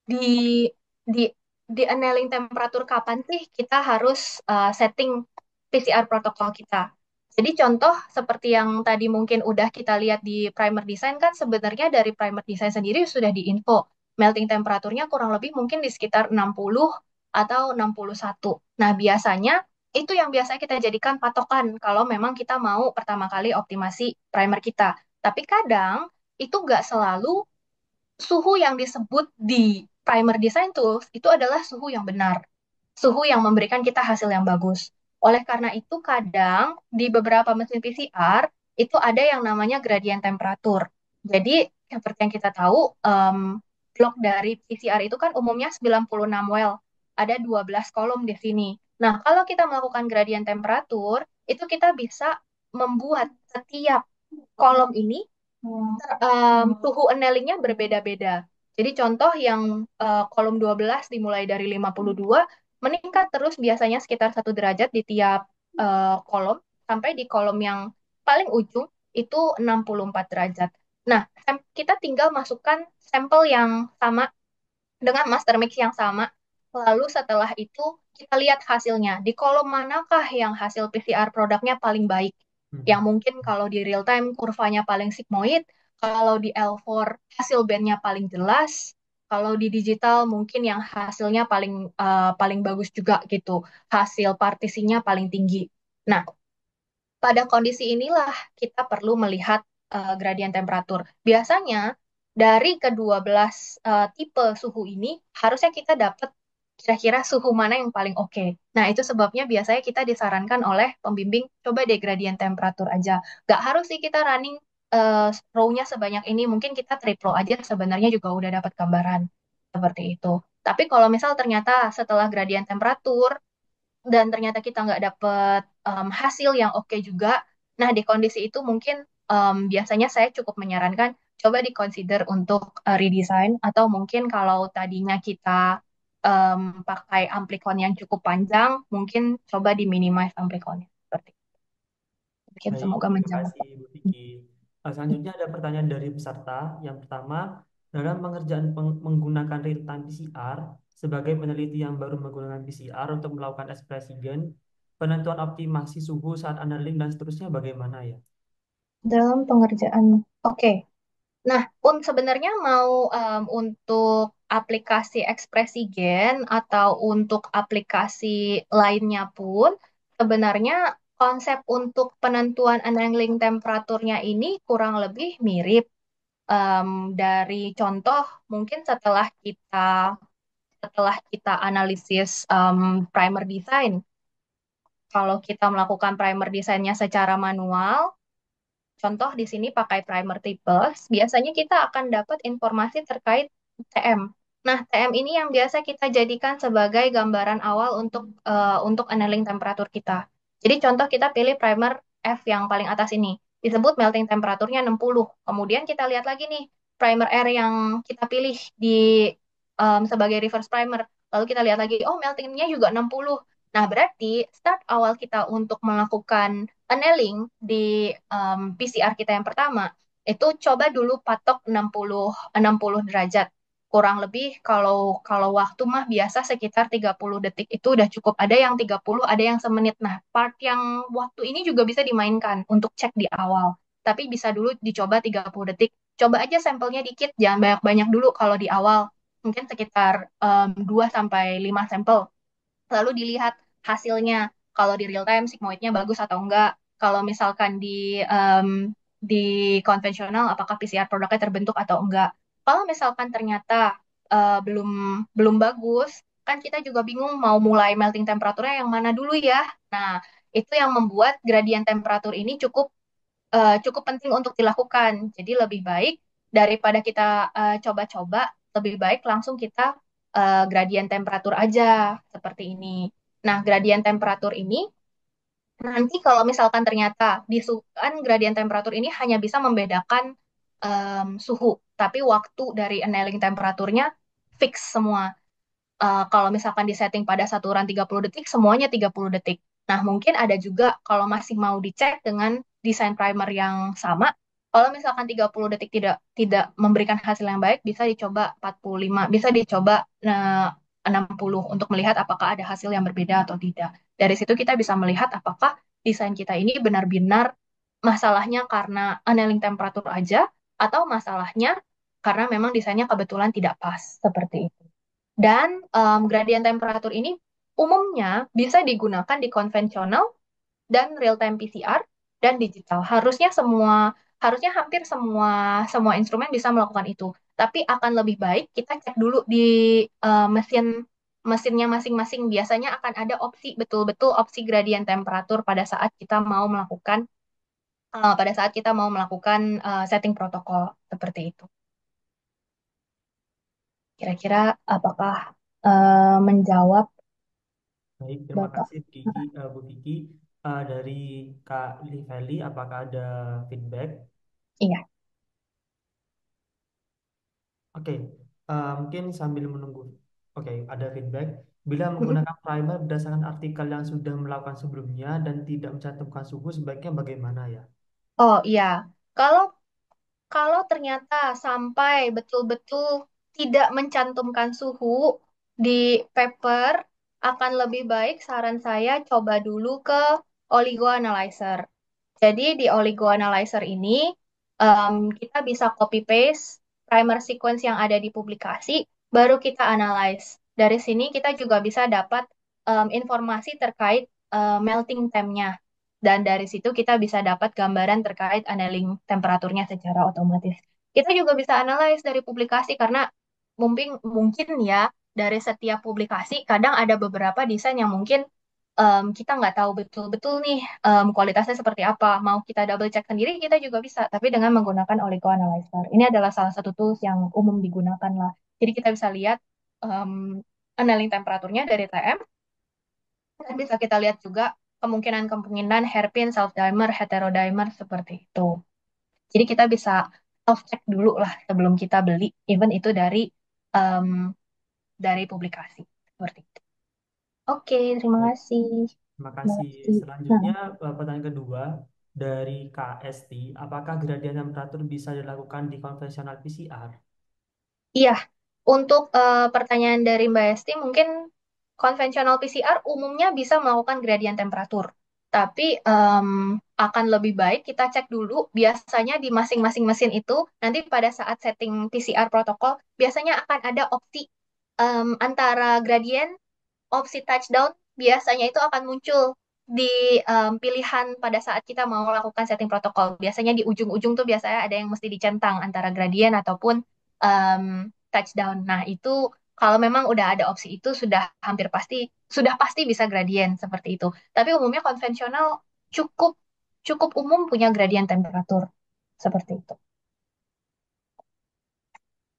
di di di annealing temperatur kapan sih kita harus setting PCR protokol kita. Jadi contoh seperti yang tadi mungkin udah kita lihat di primer design kan sebenarnya dari primer design sendiri sudah diinfo melting temperaturnya kurang lebih mungkin di sekitar 60 atau 61. Nah, biasanya itu yang biasa kita jadikan patokan kalau memang kita mau pertama kali optimasi primer kita. Tapi kadang itu nggak selalu suhu yang disebut di primer design tools itu adalah suhu yang benar, suhu yang memberikan kita hasil yang bagus. Oleh karena itu, kadang di beberapa mesin PCR itu ada yang namanya gradient temperatur. Jadi, seperti yang kita tahu, blok dari PCR itu kan umumnya 96 well. Ada 12 kolom di sini. Nah, kalau kita melakukan gradient temperatur, itu kita bisa membuat setiap kolom ini suhu annelingnya berbeda-beda. Jadi contoh yang kolom 12 dimulai dari 52 meningkat terus biasanya sekitar 1 derajat di tiap kolom sampai di kolom yang paling ujung itu 64 derajat. Nah, kita tinggal masukkan sampel yang sama dengan master mix yang sama. Lalu setelah itu kita lihat hasilnya. Di kolom manakah yang hasil PCR produknya paling baik? Yang Hmm. mungkin kalau di real time kurvanya paling sigmoid, kalau di L4 hasil bandnya paling jelas, kalau di digital mungkin yang hasilnya paling bagus juga gitu. Hasil partisinya paling tinggi. Nah, pada kondisi inilah kita perlu melihat gradien temperatur. Biasanya dari ke-12 tipe suhu ini harusnya kita dapat kira-kira suhu mana yang paling oke. Nah, itu sebabnya biasanya kita disarankan oleh pembimbing coba deh gradien temperatur aja. Gak harus sih kita running row-nya sebanyak ini. Mungkin kita triple aja sebenarnya juga udah dapat gambaran seperti itu. Tapi kalau misal ternyata setelah gradien temperatur dan ternyata kita nggak dapet hasil yang oke juga. Nah, di kondisi itu mungkin biasanya saya cukup menyarankan coba di-consider untuk redesign atau mungkin kalau tadinya kita pakai amplicon yang cukup panjang, mungkin coba di-minimize ampliconnya. Seperti itu. Mungkin Baik, semoga terima menjawab. kasih Bu Vicky. Selanjutnya ada pertanyaan dari peserta. Yang pertama, dalam pengerjaan menggunakan real time PCR, sebagai peneliti yang baru menggunakan PCR untuk melakukan ekspresi gen, penentuan optimasi suhu saat annealing dan seterusnya bagaimana ya? Dalam pengerjaan, oke. Nah, sebenarnya mau untuk aplikasi ekspresi gen atau untuk aplikasi lainnya pun, sebenarnya konsep untuk penentuan annealing temperaturnya ini kurang lebih mirip dari contoh mungkin setelah kita analisis primer design. Kalau kita melakukan primer desainnya secara manual, contoh di sini pakai primer tipes, biasanya kita akan dapat informasi terkait TM. Nah, TM ini yang biasa kita jadikan sebagai gambaran awal untuk annealing temperatur kita. Jadi contoh kita pilih primer F yang paling atas ini. Disebut melting temperaturnya 60. Kemudian kita lihat lagi nih primer R yang kita pilih sebagai reverse primer. Lalu kita lihat lagi, oh meltingnya juga 60. Nah, berarti start awal kita untuk melakukan annealing di PCR kita yang pertama, itu coba dulu patok 60 derajat. Kurang lebih kalau kalau waktu mah biasa sekitar 30 detik itu udah cukup. Ada yang 30, ada yang semenit. Nah, part yang waktu ini juga bisa dimainkan untuk cek di awal. Tapi bisa dulu dicoba 30 detik. Coba aja sampelnya dikit, jangan banyak-banyak dulu kalau di awal. Mungkin sekitar 2 sampai 5 sampel. Lalu dilihat hasilnya. Kalau di real time sigmoidnya bagus atau enggak. Kalau misalkan di konvensional apakah PCR produknya terbentuk atau enggak. Kalau misalkan ternyata belum belum bagus, kan kita juga bingung mau mulai melting temperaturnya yang mana dulu ya. Nah, itu yang membuat gradien temperatur ini cukup penting untuk dilakukan. Jadi lebih baik daripada kita coba-coba, lebih baik langsung kita gradien temperatur aja seperti ini. Nah, gradien temperatur ini Nanti kalau misalkan ternyata kan gradient temperatur ini hanya bisa membedakan suhu, tapi waktu dari annealing temperaturnya fix semua. Kalau misalkan disetting pada saturan 30 detik, semuanya 30 detik. Nah, mungkin ada juga kalau masih mau dicek dengan desain primer yang sama, kalau misalkan 30 detik tidak tidak memberikan hasil yang baik, bisa dicoba 45, bisa dicoba 60 untuk melihat apakah ada hasil yang berbeda atau tidak. Dari situ kita bisa melihat apakah desain kita ini benar-benar masalahnya karena annealing temperatur aja atau masalahnya karena memang desainnya kebetulan tidak pas seperti itu. Dan gradient temperatur ini umumnya bisa digunakan di konvensional dan real time PCR dan digital. Harusnya hampir semua semua instrumen bisa melakukan itu. Tapi akan lebih baik kita cek dulu di mesinnya masing-masing. Biasanya akan ada opsi betul-betul opsi gradient temperatur pada saat kita mau melakukan setting protokol seperti itu. Kira-kira apakah menjawab Baik, terima Bapak? kasih Bu Vicky. Dari Kak Liveli, apakah ada feedback? Iya. Oke, mungkin sambil menunggu. Oke, ada feedback. Bila Mm-mm. menggunakan primer berdasarkan artikel yang sudah melakukan sebelumnya dan tidak mencantumkan suhu, sebaiknya bagaimana ya? Oh iya, kalau kalau ternyata sampai betul-betul tidak mencantumkan suhu di paper, akan lebih baik saran saya coba dulu ke oligo analyzer. Jadi di oligo analyzer ini kita bisa copy paste primer sequence yang ada di publikasi, baru kita analyze. Dari sini kita juga bisa dapat informasi terkait melting time-nya. Dan dari situ kita bisa dapat gambaran terkait annealing temperaturnya secara otomatis. Kita juga bisa analyze dari publikasi karena mungkin ya dari setiap publikasi kadang ada beberapa desain yang mungkin kita nggak tahu betul-betul nih kualitasnya seperti apa. Mau kita double check sendiri kita juga bisa, tapi dengan menggunakan Oligo Analyzer. Ini adalah salah satu tools yang umum digunakan lah. Jadi kita bisa lihat annealing temperaturnya dari TM, dan bisa kita lihat juga kemungkinan-kemungkinan hairpin, self-dimer, heterodimer seperti itu. Jadi kita bisa self-check dulu lah sebelum kita beli, even itu um, dari publikasi. Seperti itu. Oke, terima Baik, kasih. terima Terima kasih. kasih. Nah, Selanjutnya, pertanyaan kedua dari KST, apakah gradien temperatur bisa dilakukan di konvensional PCR? iya, untuk pertanyaan dari Mbak Esti, mungkin konvensional PCR umumnya bisa melakukan gradient temperatur. Tapi akan lebih baik kita cek dulu, biasanya di masing-masing mesin itu, nanti pada saat setting PCR protokol, biasanya akan ada opsi antara gradient, opsi touchdown, biasanya itu akan muncul di pilihan pada saat kita mau melakukan setting protokol. Biasanya di ujung-ujung tuh biasanya ada yang mesti dicentang antara gradient ataupun um, touchdown. Nah, itu kalau memang udah ada opsi itu sudah pasti bisa gradient seperti itu. Tapi umumnya konvensional cukup cukup umum punya gradient temperatur seperti itu.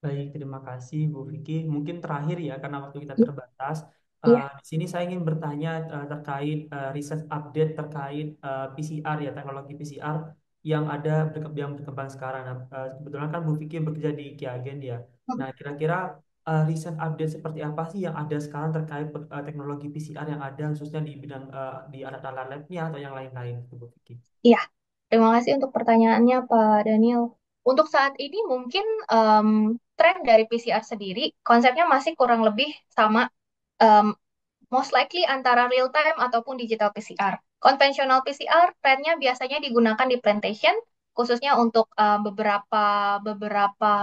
Baik, terima kasih Bu Vicky. Mungkin terakhir ya, karena waktu kita terbatas. Iya. Di sini saya ingin bertanya terkait riset update terkait PCR ya, teknologi PCR yang yang berkembang sekarang. Nah, kebetulan kan Bu Vicky bekerja di Kiagen ya. Nah, kira-kira riset update seperti apa sih yang ada sekarang terkait teknologi PCR yang ada khususnya di bidang di alat-alat labnya atau yang lain-lain, Bu Vicky? Iya, terima kasih untuk pertanyaannya Pak Daniel. Untuk saat ini mungkin em, tren dari PCR sendiri konsepnya masih kurang lebih sama, em, most likely antara real time ataupun digital PCR. Konvensional PCR trennya biasanya digunakan di plantation, khususnya untuk beberapa beberapa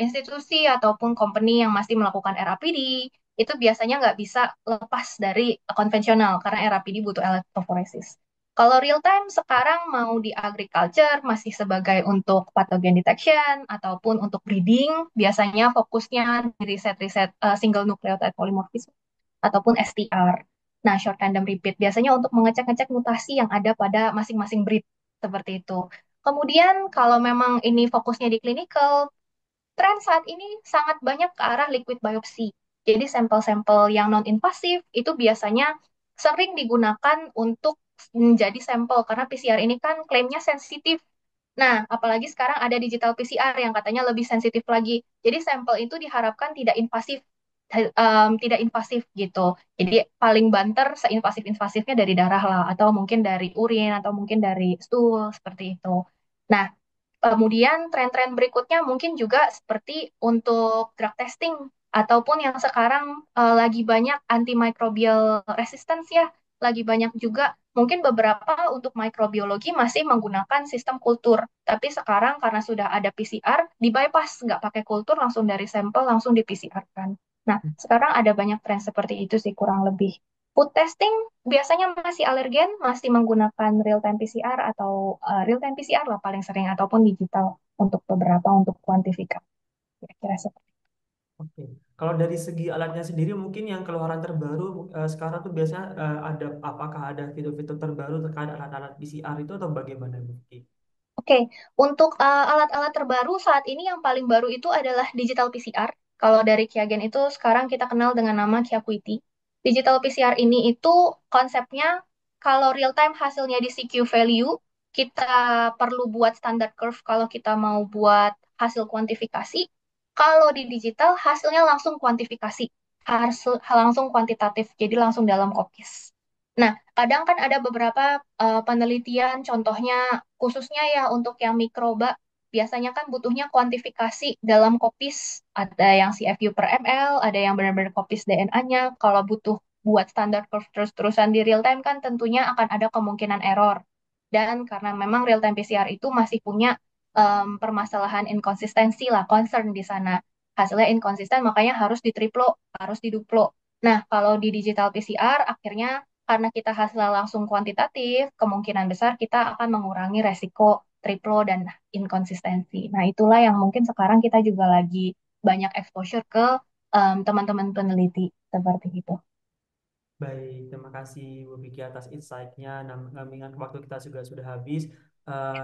institusi ataupun company yang masih melakukan RAPD. Itu biasanya nggak bisa lepas dari konvensional karena RAPD butuh electrophoresis. Kalau real time sekarang mau di agriculture masih sebagai untuk pathogen detection ataupun untuk breeding, biasanya fokusnya di riset-riset single nucleotide polymorphism ataupun STR. Nah, short tandem repeat biasanya untuk mengecek-ngecek mutasi yang ada pada masing-masing breed seperti itu. Kemudian kalau memang ini fokusnya di clinical, tren saat ini sangat banyak ke arah liquid biopsy. Jadi sampel-sampel yang non-invasif itu biasanya sering digunakan untuk menjadi sampel karena PCR ini kan klaimnya sensitif. Nah, apalagi sekarang ada digital PCR yang katanya lebih sensitif lagi. Jadi sampel itu diharapkan tidak invasif, tidak invasif gitu. Jadi paling banter seinvasif-invasifnya dari darah lah, atau mungkin dari urin, atau mungkin dari stool seperti itu. Nah, kemudian tren-tren berikutnya mungkin juga seperti untuk drug testing ataupun yang sekarang lagi banyak antimicrobial resistance ya, lagi banyak juga mungkin beberapa untuk mikrobiologi masih menggunakan sistem kultur, tapi sekarang karena sudah ada PCR, di bypass nggak pakai kultur langsung dari sampel langsung di PCR kan. Nah, sekarang ada banyak tren seperti itu sih kurang lebih. Food testing biasanya masih alergen, masih menggunakan real time PCR atau real time PCR lah paling sering ataupun digital untuk beberapa untuk kuantifikasi. Kira-kira seperti Oke. Kalau dari segi alatnya sendiri mungkin yang keluaran terbaru sekarang tuh biasanya ada apakah ada fitur-fitur terbaru terkait alat-alat PCR itu atau bagaimana Bu Vicky? Oke, untuk alat-alat terbaru saat ini yang paling baru itu adalah digital PCR. Kalau dari Kiagen itu sekarang kita kenal dengan nama Kiakuiti. Digital PCR ini itu konsepnya kalau real time hasilnya di CQ value, kita perlu buat standard curve kalau kita mau buat hasil kuantifikasi. Kalau di digital hasilnya langsung kuantifikasi, hasil langsung kuantitatif, jadi langsung dalam kopis. Nah, kadang kan ada beberapa penelitian, contohnya khususnya ya untuk yang mikroba, biasanya kan butuhnya kuantifikasi dalam kopis. Ada yang CFU per ml, ada yang benar-benar kopis DNA-nya. Kalau butuh buat standar curve terus-terusan di real time kan tentunya akan ada kemungkinan error. Dan karena memang real time PCR itu masih punya permasalahan inkonsistensi lah, concern di sana. Hasilnya inkonsisten, makanya harus ditriplo, harus diduplo. Nah, kalau di digital PCR, akhirnya karena kita hasilnya langsung kuantitatif, kemungkinan besar kita akan mengurangi resiko triplo dan inkonsistensi. Nah, itulah yang mungkin sekarang kita juga lagi banyak exposure ke teman-teman peneliti seperti itu. Baik, terima kasih Bu Vicky atas insight-nya. Nah, mengingat waktu kita juga sudah habis,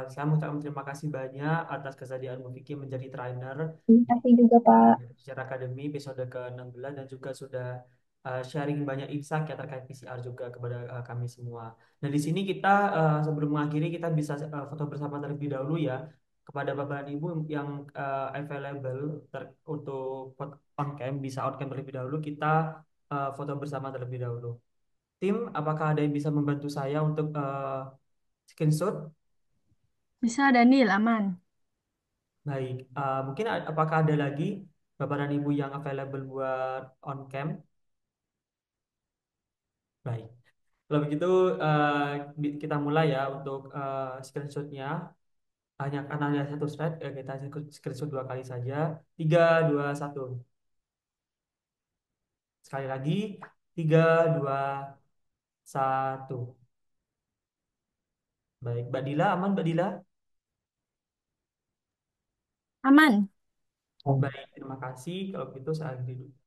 saya mengucapkan terima kasih banyak atas kesediaan Bu Vicky menjadi trainer Terima di kasih juga, Pak. secara akademi episode ke-16 dan juga sudah sharing banyak insight ya terkait PCR juga kepada kami semua. Nah, di sini kita sebelum mengakhiri kita bisa foto bersama terlebih dahulu ya kepada Bapak dan Ibu yang available untuk on cam bisa on cam terlebih dahulu kita foto bersama terlebih dahulu. Tim, apakah ada yang bisa membantu saya untuk screenshot? Bisa, Daniel, aman. Baik, mungkin apakah ada lagi Bapak dan Ibu yang available buat on cam? Baik, kalau begitu eh, kita mulai ya untuk screenshotnya. Hanya karena ada satu slide, kita screenshot dua kali saja. Tiga, dua, satu. Sekali lagi, tiga, dua, satu. Baik, Mbak Dila, aman Mbak Dila? Aman. Baik, terima kasih. Kalau begitu saya akhiri dulu.